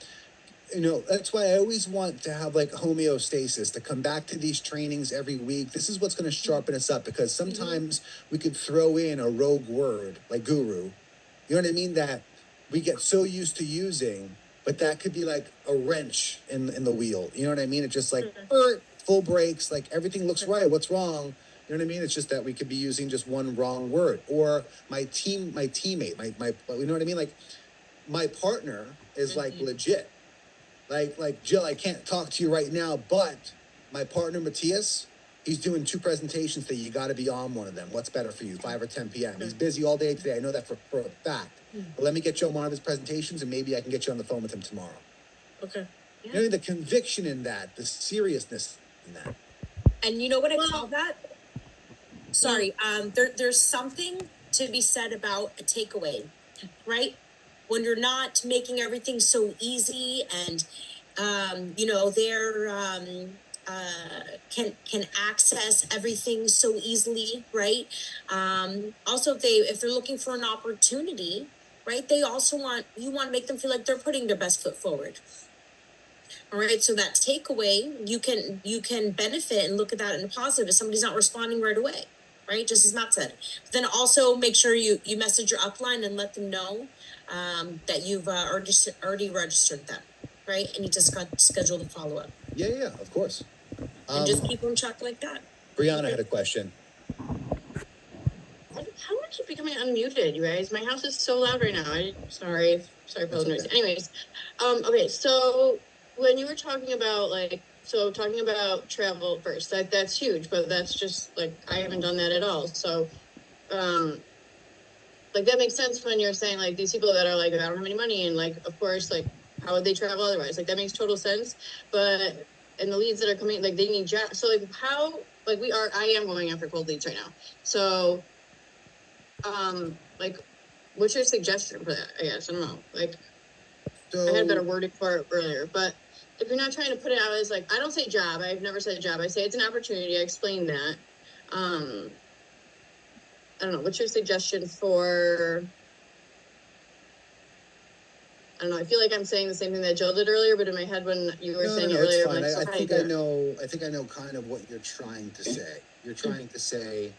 that's why I always want to have like homeostasis, to come back to these trainings every week. This is what's going to sharpen us up, because sometimes we could throw in a rogue word like guru. You know what I mean? That we get so used to using, but that could be like a wrench in the wheel. You know what I mean? It's just like full brakes, like everything looks right. What's wrong? You know what I mean? It's just that we could be using just one wrong word. Or my teammate, my you know what I mean? Like, my partner is like legit. Like Jill, I can't talk to you right now, but my partner Matthias, he's doing 2 presentations today. You got to be on one of them. What's better for you, 5 or 10 p.m.? He's busy all day today. I know that for a fact. But let me get you on one of his presentations, and maybe I can get you on the phone with him tomorrow. Okay. Yeah. The conviction in that, the seriousness in that. And you know what I call that? Sorry, there's something to be said about a takeaway, right? When you're not making everything so easy and, they're, can access everything so easily, right? Also, if they're looking for an opportunity, right? You want to make them feel like they're putting their best foot forward. All right, so that takeaway, you can benefit and look at that in a positive if somebody's not responding right away, right? Just as Matt said. But then also make sure you message your upline and let them know that you've already registered them, right? And you just got schedule the follow-up. Yeah, of course. And just keep them checked like that. Brianna had a question. How do I keep becoming unmuted, you guys? My house is so loud right now. Sorry for the noise. Anyways, okay, so when you were talking about talking about travel first, that's huge, but that's just I haven't done that at all. So, that makes sense when you're saying these people that are I don't have any money, and of course, how would they travel otherwise? That makes total sense. But and the leads that are coming, they need jobs. So how I am going after cold leads right now. So, what's your suggestion for that? I guess I don't know. So, I had better wording for it earlier, but if you're not trying to put it out as I don't say job. I've never said job. I say it's an opportunity. I explain that. I don't know. What's your suggestion for? I don't know. I feel like I'm saying the same thing that Jill did earlier, but in my head when you were saying it earlier, it's fine. I'm I think I know kind of what you're trying to say. You're trying to say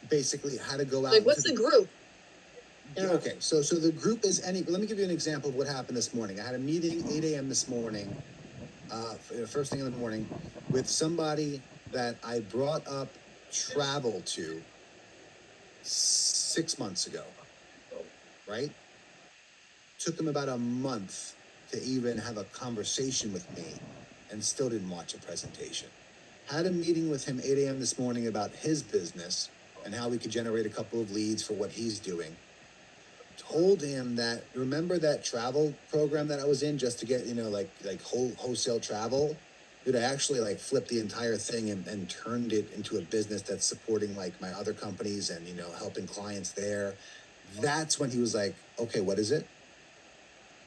basically how to go out. What's the group? Okay, so the group is let me give you an example of what happened this morning. I had a meeting 8 a.m. this morning, first thing in the morning, with somebody that I brought up travel to 6 months ago, right? Took them about a month to even have a conversation with me and still didn't watch a presentation. Had a meeting with him 8 a.m. this morning about his business and how we could generate a couple of leads for what he's doing. Told him that, remember that travel program that I was in just to get, like wholesale travel? Dude, I actually like flipped the entire thing and turned it into a business that's supporting like my other companies and, helping clients there. That's when he was like, okay, what is it?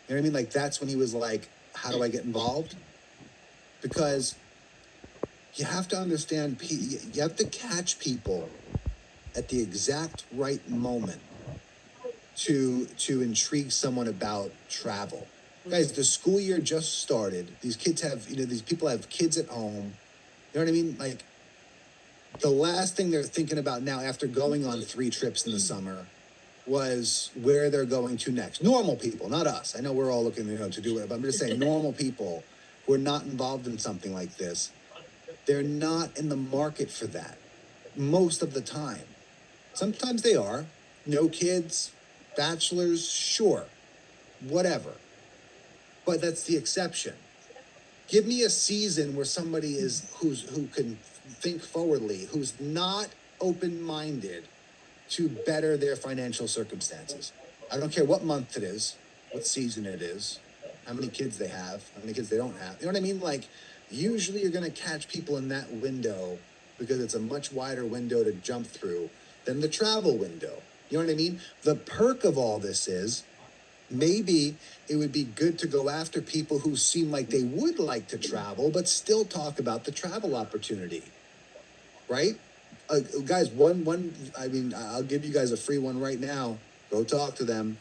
You know what I mean? Like, that's when he was like, how do I get involved? Because you have to understand, you have to catch people at the exact right moment to intrigue someone about travel. Guys, the school year just started. These kids have, these people have kids at home. You know what I mean? Like, the last thing they're thinking about now after going on 3 trips in the summer was where they're going to next. Normal people, not us. I know we're all looking, to do it, but I'm just saying normal people who are not involved in something like this, they're not in the market for that most of the time. Sometimes they are. No kids, bachelors, sure, whatever. But that's the exception. Give me a season where somebody who can think forwardly, who's not open-minded to better their financial circumstances. I don't care what month it is, what season it is, how many kids they have, how many kids they don't have. You know what I mean? Like, usually you're going to catch people in that window because it's a much wider window to jump through than the travel window. You know what I mean? The perk of all this is maybe it would be good to go after people who seem like they would like to travel, but still talk about the travel opportunity, right? Guys, I'll give you guys a free one right now. Go talk to them.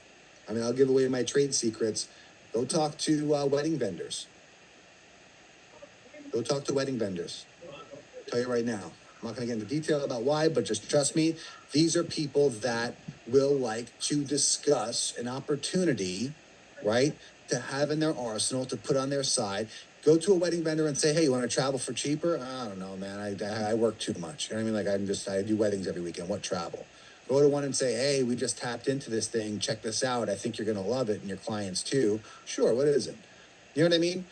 I'll give away my trade secrets. Go talk to wedding vendors. Go talk to wedding vendors. I'll tell you right now. I'm not going to get into detail about why, but just trust me. These are people that will like to discuss an opportunity, right, to have in their arsenal, to put on their side. Go to a wedding vendor and say, hey, you want to travel for cheaper? I don't know, man. I work too much. You know what I mean? Like, I do weddings every weekend. What travel? Go to one and say, hey, we just tapped into this thing. Check this out. I think you're going to love it, and your clients too. Sure, what is it? You know what I mean?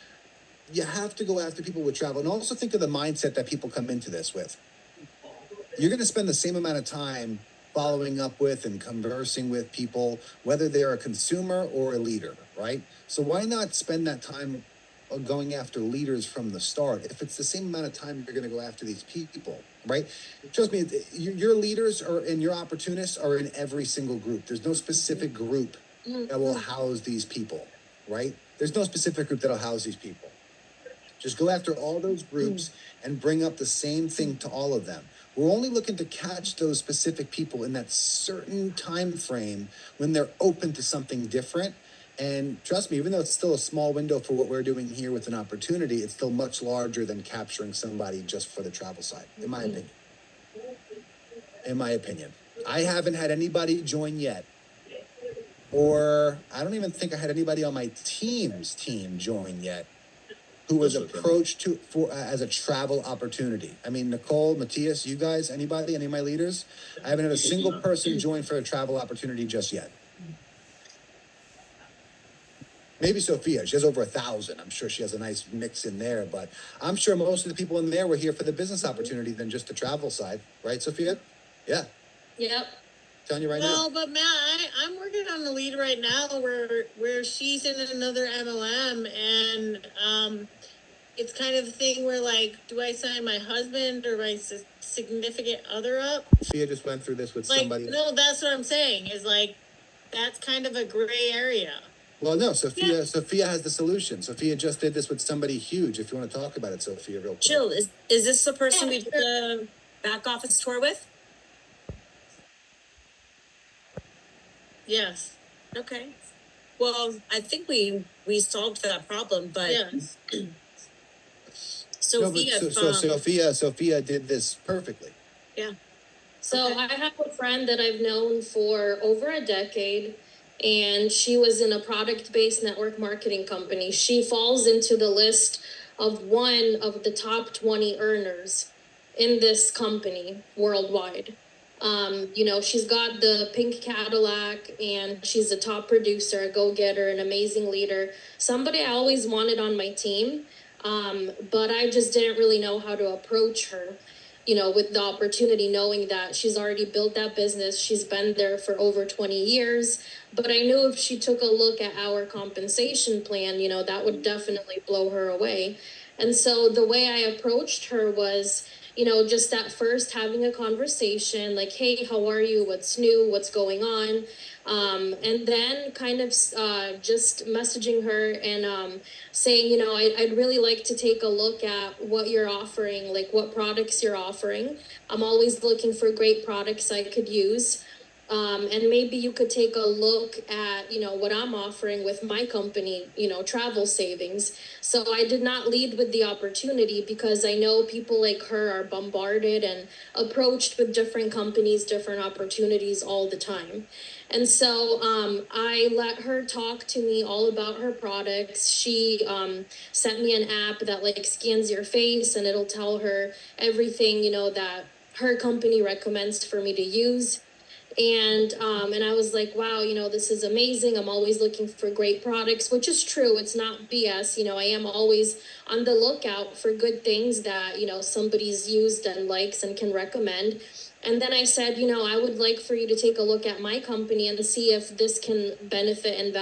You have to go after people with travel. And also think of the mindset that people come into this with. You're going to spend the same amount of time following up with and conversing with people, whether they're a consumer or a leader, right? So why not spend that time going after leaders from the start if it's the same amount of time you're going to go after these people, right? Trust me, your leaders and your opportunists are in every single group. There's no specific group that will house these people, right? There's no specific group that'll house these people. Just go after all those groups and bring up the same thing to all of them. We're only looking to catch those specific people in that certain time frame when they're open to something different. And trust me, even though it's still a small window for what we're doing here with an opportunity, it's still much larger than capturing somebody just for the travel side, in my opinion. In my opinion. I haven't had anybody join yet. Or I don't even think I had anybody on my team's team join yet who was approached as a travel opportunity. Nicole, Matthias, you guys, anybody, any of my leaders? I haven't had a single person join for a travel opportunity just yet. Maybe Sophia, she has over 1,000. I'm sure she has a nice mix in there, but I'm sure most of the people in there were here for the business opportunity than just the travel side. Right, Sophia? Yeah. Yep. Telling you right now. Well, but Matt, I'm working on the lead right now where she's in another MLM, and it's kind of the thing where, like, do I sign my husband or my significant other up? Sophia just went through this with Like, somebody. no, that's what I'm saying, is like, that's kind of a gray area. Well, no, Sophia has the solution. Sophia just did this with somebody huge. If you want to talk about it, Sophia, real quick. Jill, is this the person we did the back office tour with? Yes. Okay. Well, I think we solved that problem, but Yes. Sophia, Sophia did this perfectly. Yeah. So Okay. I have a friend that I've known for over a decade, and she was in a product-based network marketing company. She falls into the list of one of the top 20 earners in this company worldwide. She's got the pink Cadillac, and she's a top producer, a go-getter, an amazing leader, somebody I always wanted on my team. But I just didn't really know how to approach her, with the opportunity, knowing that she's already built that business. She's been there for over 20 years. But I knew if she took a look at our compensation plan, that would definitely blow her away. And so the way I approached her was, just at first having a conversation like, hey, how are you? What's new? What's going on? And then kind of just messaging her and saying, I'd really like to take a look at what you're offering, like what products you're offering. I'm always looking for great products I could use. And maybe you could take a look at, what I'm offering with my company, travel savings. So I did not lead with the opportunity because I know people like her are bombarded and approached with different companies, different opportunities all the time. And so I let her talk to me all about her products. She sent me an app that like scans your face and it'll tell her everything, that her company recommends for me to use. And I was like, wow, this is amazing. I'm always looking for great products, which is true. It's not BS. I am always on the lookout for good things that, somebody's used and likes and can recommend. And then I said, I would like for you to take a look at my company and see if this can benefit and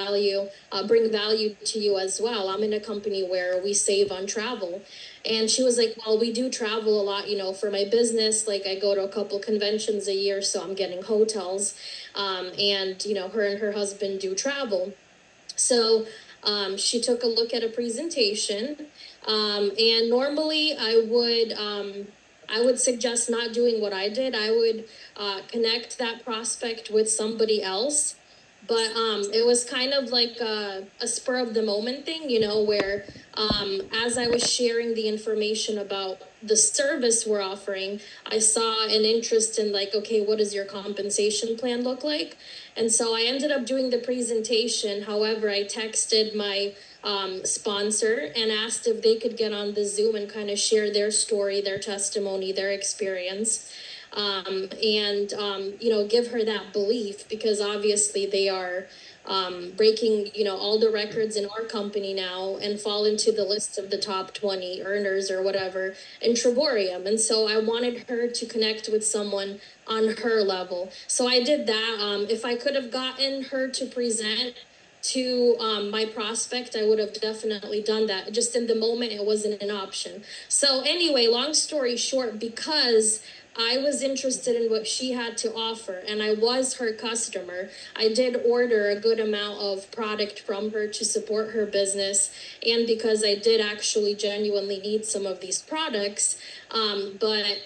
bring value to you as well. I'm in a company where we save on travel. And she was like, well, we do travel a lot, for my business. Like I go to a couple conventions a year, so I'm getting hotels. And, her and her husband do travel. So she took a look at a presentation. And normally I would suggest not doing what I did. I would connect that prospect with somebody else. But it was kind of like a spur of the moment thing, where as I was sharing the information about the service we're offering, I saw an interest in like, okay, what does your compensation plan look like? And so I ended up doing the presentation. However, I texted my sponsor and asked if they could get on the Zoom and kind of share their story, their testimony, their experience. Give her that belief, because obviously they are breaking, all the records in our company now and fall into the list of the top 20 earners or whatever in Triborium. And so I wanted her to connect with someone on her level. So I did that. If I could have gotten her to present to my prospect, I would have definitely done that. Just in the moment, it wasn't an option. So anyway, long story short, because I was interested in what she had to offer and I was her customer, I did order a good amount of product from her to support her business. And because I did actually genuinely need some of these products, but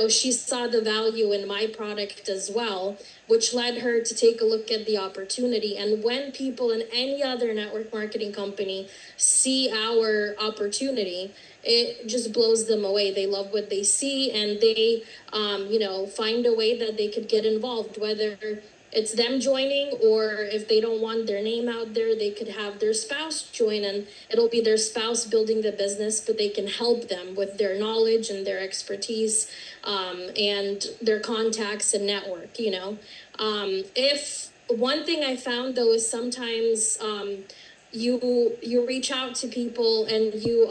she saw the value in my product as well, which led her to take a look at the opportunity. And when people in any other network marketing company see our opportunity, it just blows them away. They love what they see, and they, find a way that they could get involved, whether it's them joining, or if they don't want their name out there, they could have their spouse join, and it'll be their spouse building the business, but they can help them with their knowledge and their expertise, and their contacts and network, If one thing I found though is sometimes, you reach out to people and you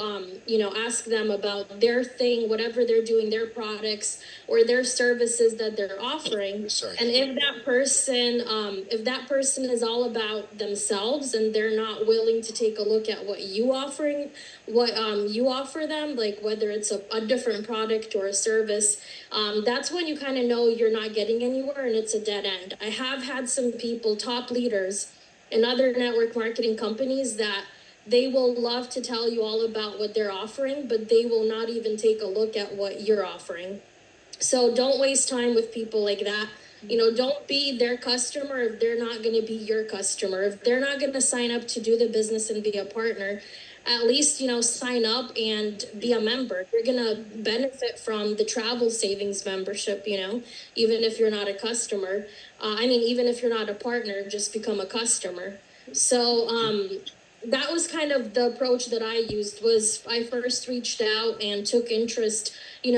ask them about their thing, whatever they're doing, their products or their services that they're offering. Sorry. And if that person is all about themselves and they're not willing to take a look at what you offer them, like whether it's a different product or a service, that's when you kind of know you're not getting anywhere and it's a dead end. I have had some people, top leaders in other network marketing companies, that they will love to tell you all about what they're offering, but they will not even take a look at what you're offering. So don't waste time with people like that. Don't be their customer if they're not going to be your customer. If they're not going to sign up to do the business and be a partner, at least, sign up and be a member. You're gonna benefit from the travel savings membership, even if you're not a customer. Even if you're not a partner, just become a customer. So, that was kind of the approach that I used. Was I first reached out and took interest, in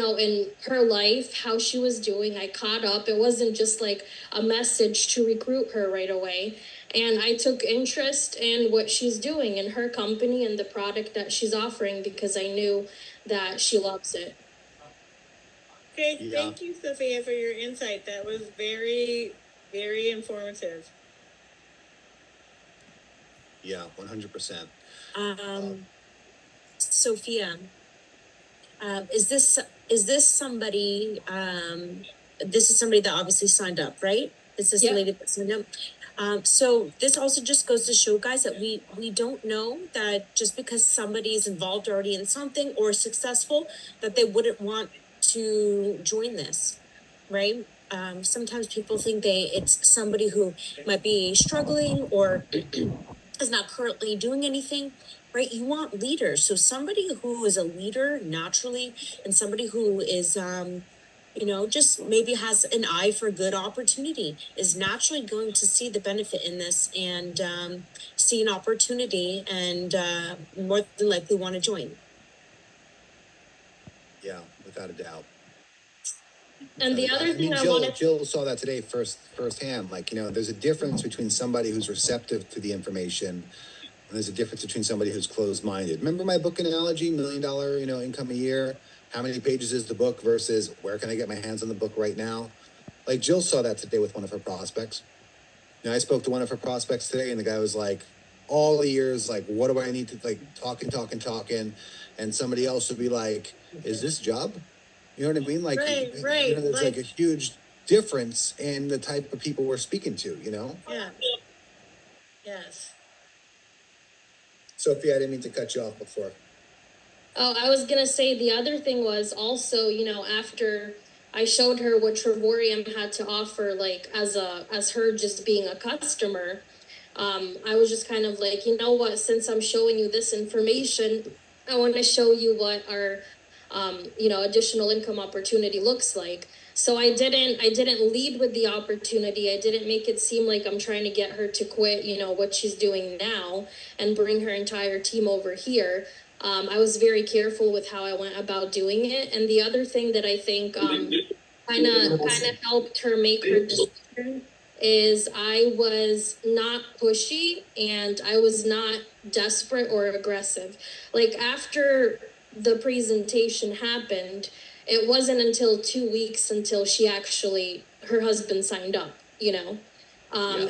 her life, how she was doing. I caught up. It wasn't just like a message to recruit her right away. And I took interest in what she's doing in her company and the product that she's offering because I knew that she loves it. Okay, Yeah. thank you, Sophia, for your insight. That was very, very informative. Yeah, 100%. Sophia, is this somebody, this is somebody that obviously signed up, right? Is this the Yep. lady that signed up? So this also just goes to show, guys, that we don't know that just because somebody is involved already in something or successful, that they wouldn't want to join this, right? Sometimes people think it's somebody who might be struggling or is not currently doing anything, right? You want leaders. So somebody who is a leader naturally and somebody who is, just maybe has an eye for good opportunity is naturally going to see the benefit in this and see an opportunity and more than likely want to join. Yeah, without a doubt. And the other thing I Jill, wanted Jill saw that today firsthand. Like, there's a difference between somebody who's receptive to the information, and there's a difference between somebody who's closed-minded. Remember my book analogy, $1 million, income a year? How many pages is the book versus where can I get my hands on the book right now? Like, Jill saw that today with one of her prospects. I spoke to one of her prospects today, and the guy was like, all ears, like, what do I need to, like, talking. And somebody else would be like, is this a job? You know what I mean? Like, Right. there's like a huge difference in the type of people we're speaking to, Yeah. Yes. Sophie, I didn't mean to cut you off before. Oh, I was gonna say the other thing was also, after I showed her what Trevorium had to offer, like as her just being a customer, I was just kind of like, you know what, since I'm showing you this information, I want to show you what our, additional income opportunity looks like. So I didn't lead with the opportunity. I didn't make it seem like I'm trying to get her to quit, what she's doing now and bring her entire team over here. I was very careful with how I went about doing it. And the other thing that I think kind of helped her make her decision is I was not pushy and I was not desperate or aggressive. Like after the presentation happened, it wasn't until 2 weeks until her husband signed up, and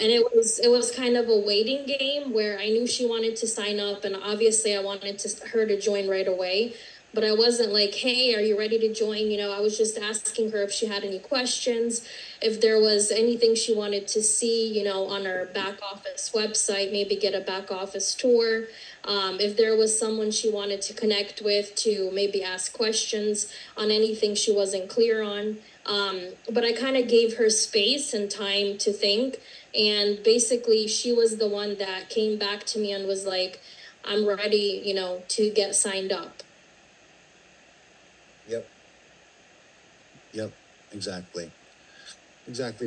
it was kind of a waiting game where I knew she wanted to sign up and obviously I wanted her to join right away. But I wasn't like, hey, are you ready to join? I was just asking her if she had any questions, if there was anything she wanted to see, on our back office website, maybe get a back office tour. If there was someone she wanted to connect with to maybe ask questions on anything she wasn't clear on. But I kind of gave her space and time to think. And basically, she was the one that came back to me and was like, I'm ready, to get signed up. Yep, exactly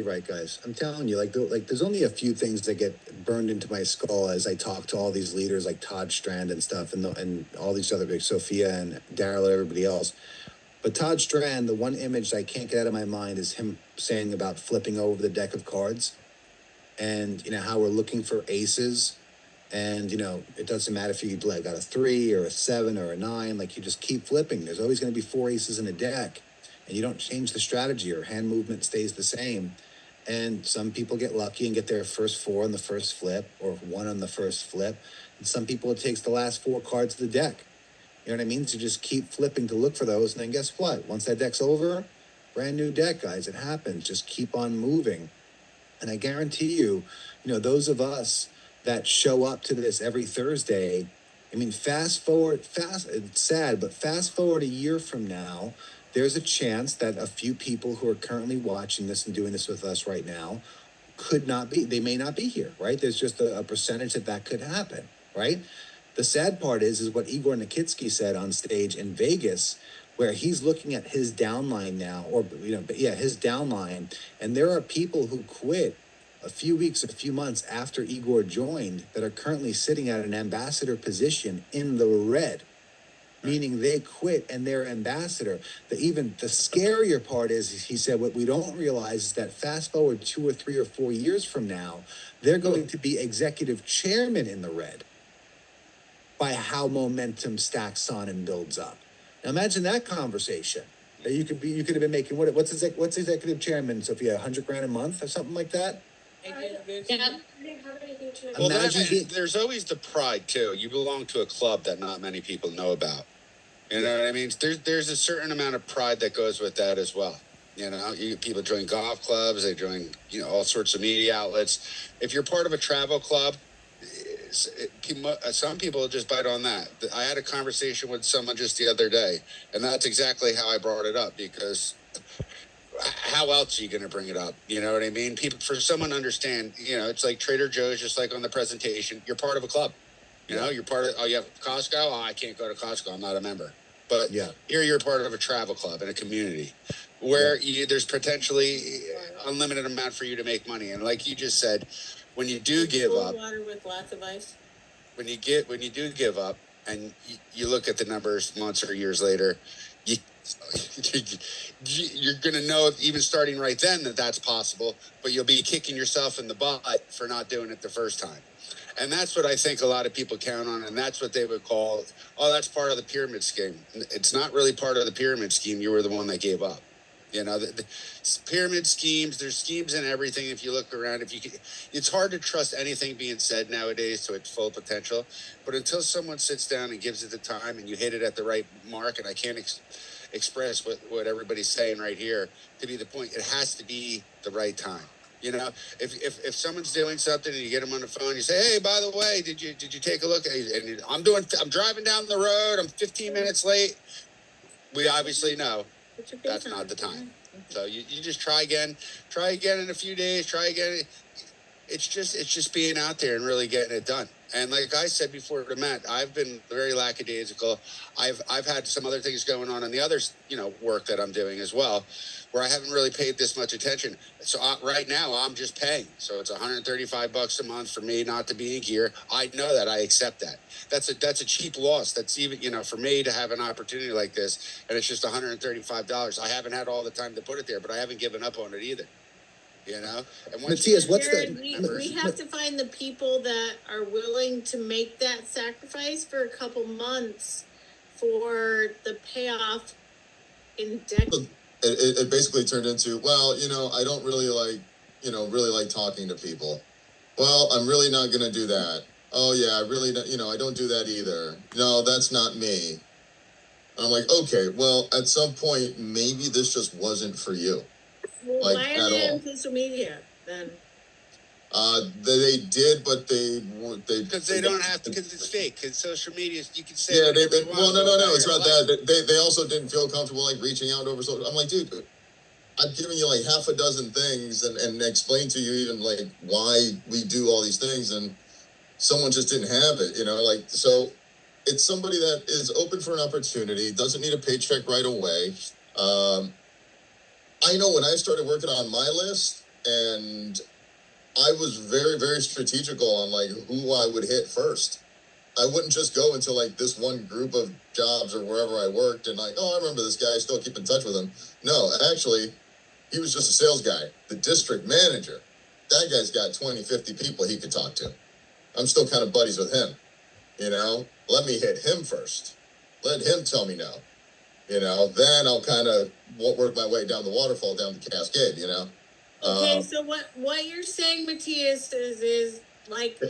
right, guys. I'm telling you, like there's only a few things that get burned into my skull as I talk to all these leaders like Todd Strand and stuff, and all these other big Sophia and Daryl and everybody else. But Todd Strand, the one image that I can't get out of my mind is him saying about flipping over the deck of cards, and how we're looking for aces. And, it doesn't matter if you got a 3 or a 7 or a 9, like you just keep flipping. There's always going to be 4 aces in a deck, and you don't change the strategy, or hand movement stays the same. And some people get lucky and get their first 4 on the first flip, or 1 on the first flip. And some people, it takes the last 4 cards of the deck. You know what I mean? So just keep flipping to look for those. And then guess what? Once that deck's over, brand new deck, guys. It happens. Just keep on moving. And I guarantee you, those of us that show up to this every Thursday, fast forward a year from now, there's a chance that a few people who are currently watching this and doing this with us right now they may not be here, right? There's just a percentage that could happen, right? The sad part is what Igor Nikitsky said on stage in Vegas, where he's looking at his downline now, or his downline, and there are people who quit a few weeks, a few months after Igor joined that are currently sitting at an ambassador position in the red, meaning they quit and they're ambassador. The scarier part is, he said, what we don't realize is that fast forward 2 or 3 or 4 years from now, they're going to be executive chairman in the red by how momentum stacks on and builds up. Now imagine that conversation. You could have been making what's executive chairman, Sophia, $100,000 a month or something like that? Yeah. Well, Imagine there's always the pride too. You belong to a club that not many people know about. You know what I mean? There's a certain amount of pride that goes with that as well. You know, people join golf clubs, they join, all sorts of media outlets. If you're part of a travel club, some people just bite on that. I had a conversation with someone just the other day, and that's exactly how I brought it up, because how else are you going to bring it up? You know what I mean? For someone to understand, it's like Trader Joe's, just like on the presentation, you're part of a club. You're part of, you have Costco. Oh, I can't go to Costco. I'm not a member. But here you're part of a travel club in a community where there's potentially unlimited amount for you to make money. And like you just said, when you do give up, water with lots of ice. when you do give up and you look at the numbers months or years later, you're going to know, even starting right then, that that's possible, but you'll be kicking yourself in the butt for not doing it the first time. And that's what I think a lot of people count on, and that's what they would call, that's part of the pyramid scheme. It's not really part of the pyramid scheme. You were the one that gave up. The pyramid schemes, there's schemes in everything. If you look around, it's hard to trust anything being said nowadays to its full potential. But until someone sits down and gives it the time and you hit it at the right mark, and I can't express what everybody's saying right here to be the point, it has to be the right time. If someone's doing something and you get them on the phone, you say, "Hey, by the way, did you take a look?" And I'm driving down the road. I'm 15 minutes late. We obviously know that's not the time. So you just try again in a few days, try again. It's just being out there and really getting it done. And like I said before to Matt, I've been very lackadaisical. I've had some other things going on in the other, work that I'm doing as well, where I haven't really paid this much attention. So right now I'm just paying. So it's $135 a month for me not to be in gear. I know that. I accept that. That's a cheap loss. That's even, for me to have an opportunity like this, and it's just $135. I haven't had all the time to put it there, but I haven't given up on it either. And Matthias, what's Jared, we have to find the people that are willing to make that sacrifice for a couple months for the payoff in decades. It basically turned into, I don't really like talking to people. Well, I'm really not going to do that. Oh yeah, I really don't, I don't do that either. No, that's not me. And I'm like, okay, well, at some point, maybe this just wasn't for you. Well, why are they on social media then? They did, but they because they don't have to, because it's fake. Because social media, you can say. Yeah, no, it's not that. They also didn't feel comfortable reaching out over social. I'm like, dude, I've given you half a dozen things and explained to you even why we do all these things, and someone just didn't have it. So it's somebody that is open for an opportunity, doesn't need a paycheck right away. I know when I started working on my list, and I was very, very strategical on who I would hit first. I wouldn't just go into this one group of jobs or wherever I worked and I remember this guy, I still keep in touch with him. No, actually, he was just a sales guy. The district manager, that guy's got 20, 50 people he could talk to. I'm still kind of buddies with him. Let me hit him first. Let him tell me no. Then I'll kind of work my way down the waterfall, down the cascade, Okay, so what you're saying, Matthias, is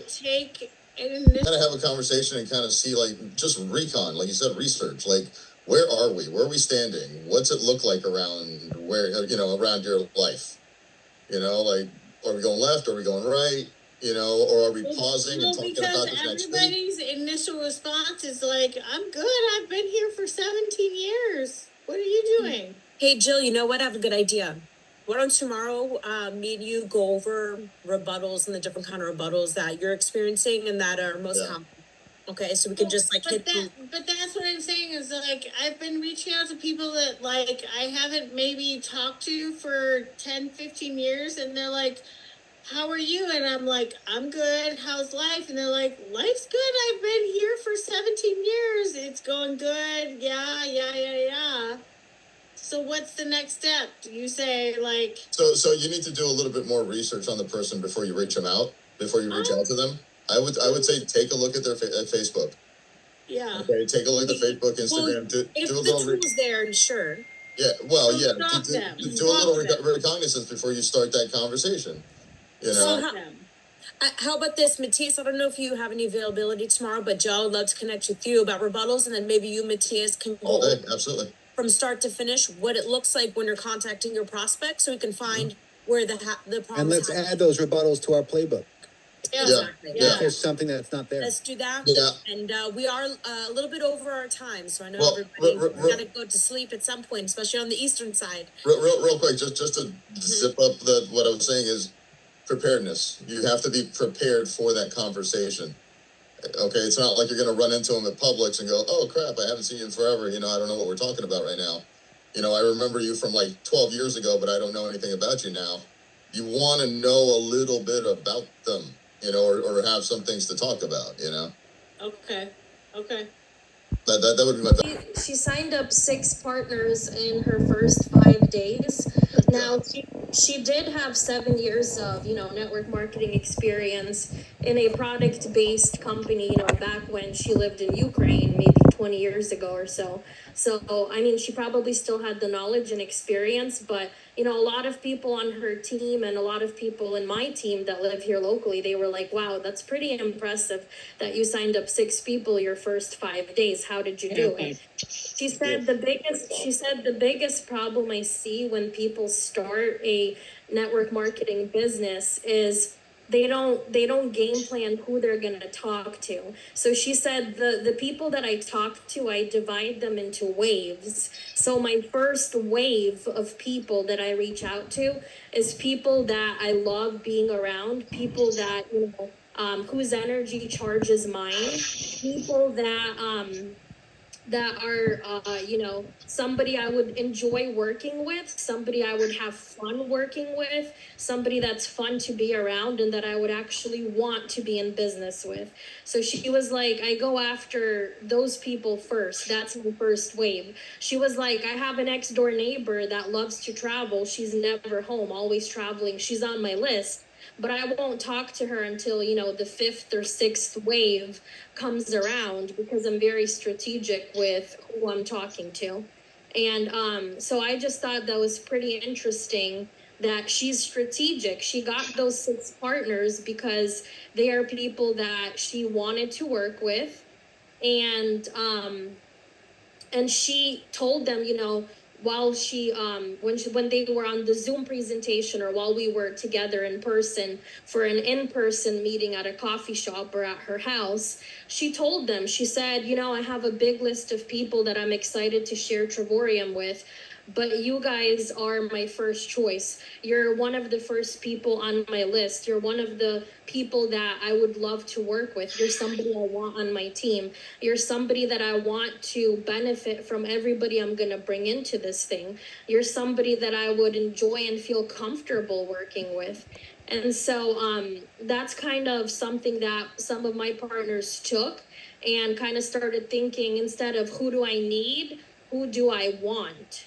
take an initial... Kind of have a conversation and kind of see, just recon, like you said, research, where are we? Where are we standing? What's it look like around around your life? Are we going left? Are we going right? Or are we pausing and talking about this next week? Everybody's initial response is I'm good. I've been here for 17 years. What are you doing? Hey, Jill, you know what? I have a good idea. Why don't tomorrow, me and you go over rebuttals and the different kind of rebuttals that you're experiencing and that are most common. Okay, so we can just like hit the, But that's what I'm saying is like, I've been reaching out to people that like, I haven't maybe talked to for 10, 15 years, and they're like, how are you? And I'm like, I'm good. How's life? And they're like, life's good. I've been here for 17 years. It's going good. Yeah. So what's the next step? Do you say like, So you need to do a little bit more research on the person before you reach them out, before you reach out to them. I would say take a look at their at Facebook. yeah. Okay, take a look at the Facebook, Instagram. if Do a the little. tool's there, sure. Yeah, well, So yeah. stalk them. Do a little Stalk them. reconnaissance before you start that conversation. You know. So Stalk them. how about this, Matthias? I don't know if you have any availability tomorrow, but Joe would love to connect with you about rebuttals, and then maybe you, Matthias, can All go day, absolutely. from start to finish what it looks like when you're contacting your prospects, so we can find where the problem. And let's add those rebuttals to our playbook. Yeah. Exactly. Yeah. If there's something that's not there. Let's do that. Yeah. And we are a little bit over our time, so I know Well, everybody got to go to sleep at some point, especially on the eastern side. Real quick, just to zip up what I was saying is preparedness. You have to be prepared for that conversation. Okay, it's not like you're going to run into them at Publix and go, oh crap, I haven't seen you in forever. You know, I don't know what we're talking about right now. You know, I remember you from like 12 years ago, but I don't know anything about you now. You want to know a little bit about them, you know, or have some things to talk about, you know. Okay. That would be my best. She signed up 6 partners in her first 5 days. Now she did have 7 years of, network marketing experience in a product-based company, back when she lived in Ukraine, maybe 20 years ago or so. So, I mean, she probably still had the knowledge and experience, but, a lot of people on her team and a lot of people in my team that live here locally, they were like, wow, that's pretty impressive that you signed up 6 people your first 5 days. How did you do it? She said the biggest problem I see when people start a network marketing business is they don't game plan who they're going to talk to. So she said the people that I talk to, I divide them into waves. So my first wave of people that I reach out to is people that I love being around, people that, whose energy charges mine, people that are, somebody I would enjoy working with, somebody I would have fun working with, somebody that's fun to be around and that I would actually want to be in business with. So she was like, I go after those people first. That's my first wave. She was like, I have an next door neighbor that loves to travel. She's never home, always traveling. She's on my list. But I won't talk to her until, the 5th or 6th wave comes around, because I'm very strategic with who I'm talking to. And so I just thought that was pretty interesting that she's strategic. She got those 6 partners because they are people that she wanted to work with. And she told them, while when they were on the Zoom presentation, or while we were together in person for an in-person meeting at a coffee shop or at her house, she told them, she said, I have a big list of people that I'm excited to share Trivorium with, but you guys are my first choice. You're one of the first people on my list. You're one of the people that I would love to work with. You're somebody I want on my team. You're somebody that I want to benefit from everybody I'm going to bring into this thing. You're somebody that I would enjoy and feel comfortable working with. And so that's kind of something that some of my partners took and kind of started thinking, instead of who do I need, who do I want,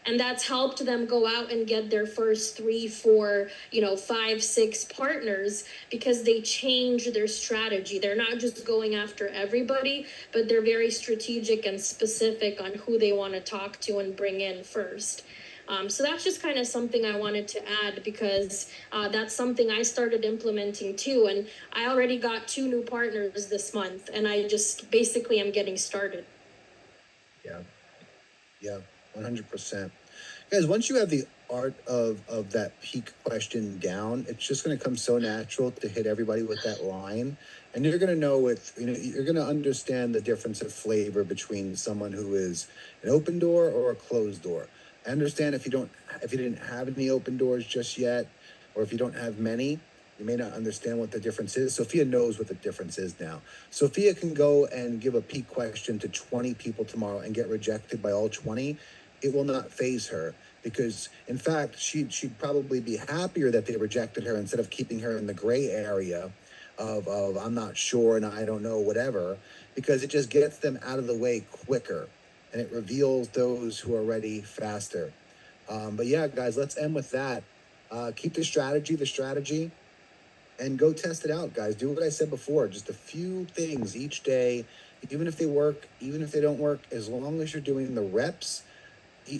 And that's helped them go out and get their first 3, 4, 5, 6 partners, because they change their strategy. They're not just going after everybody, but they're very strategic and specific on who they want to talk to and bring in first. So that's just kind of something I wanted to add, because that's something I started implementing too. And I already got 2 new partners this month, and I just basically am getting started. Yeah, 100%. Guys, once you have the art of that peak question down, it's just going to come so natural to hit everybody with that line. And you're going to know you're going to understand the difference of flavor between someone who is an open door or a closed door. I understand if you didn't have any open doors just yet, or if you don't have many, You may not understand what the difference is. Sophia knows what the difference is now. Sophia can go and give a peak question to 20 people tomorrow and get rejected by all 20. It will not faze her because, in fact, she'd probably be happier that they rejected her instead of keeping her in the gray area of I'm not sure and I don't know, whatever, because it just gets them out of the way quicker and it reveals those who are ready faster. But yeah, guys, let's end with that. Keep the strategy, and go test it out, guys. Do what I said before. Just a few things each day, even if they work, even if they don't work, as long as you're doing the reps,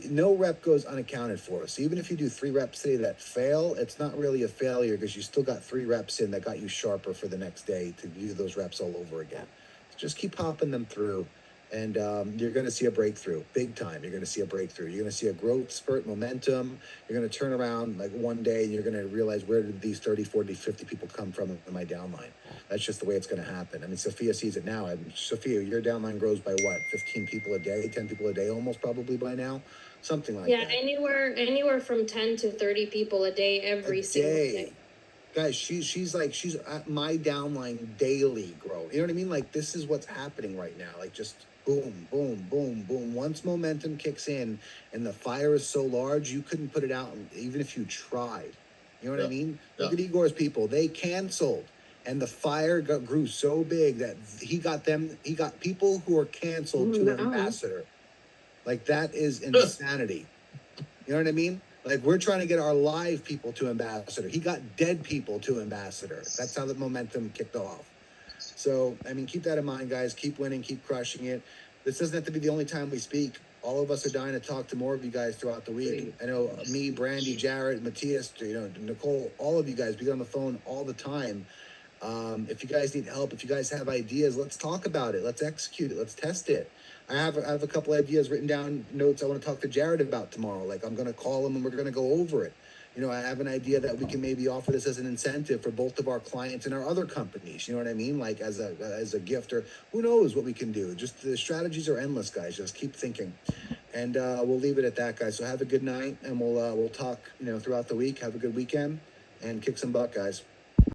no rep goes unaccounted for. So even if you do 3 reps today that fail, it's not really a failure because you still got 3 reps in that got you sharper for the next day to do those reps all over again. So just keep popping them through. And you're going to see a breakthrough, big time. You're going to see a breakthrough. You're going to see a growth spurt, momentum. You're going to turn around like one day and you're going to realize, where did these 30, 40, 50 people come from in my downline? That's just the way it's going to happen. I mean, Sophia sees it now. Sophia, your downline grows by what? 15 people a day, 10 people a day, almost probably by now, something like Yeah, that. anywhere from 10 to 30 people a day every single day. Guys, she's at my downline daily grow. You know what I mean? Like, this is what's happening right now. Like, just boom, boom, boom, boom. Once momentum kicks in and the fire is so large, you couldn't put it out even if you tried. You know what I mean? Look at Igor's people. They canceled. And the fire grew so big that he got people who are canceled to ambassador. Like, that is insanity. You know what I mean? Like, we're trying to get our live people to ambassador. He got dead people to ambassador. That's how the momentum kicked off. So, I mean, keep that in mind, guys. Keep winning, keep crushing it. This doesn't have to be the only time we speak. All of us are dying to talk to more of you guys throughout the week. I know me, Brandy, Jared, Matthias, Nicole, all of you guys, we get on the phone all the time. If you guys need help, if you guys have ideas, let's talk about it. Let's execute it. Let's test it. I have a couple ideas written down, notes I want to talk to Jared about tomorrow. Like, I'm going to call him and we're going to go over it. You know, I have an idea that we can maybe offer this as an incentive for both of our clients and our other companies. You know what I mean? Like, as a gift, or who knows what we can do. Just the strategies are endless, guys. Just keep thinking. And we'll leave it at that, guys. So have a good night, and we'll talk, throughout the week. Have a good weekend, and kick some butt, guys.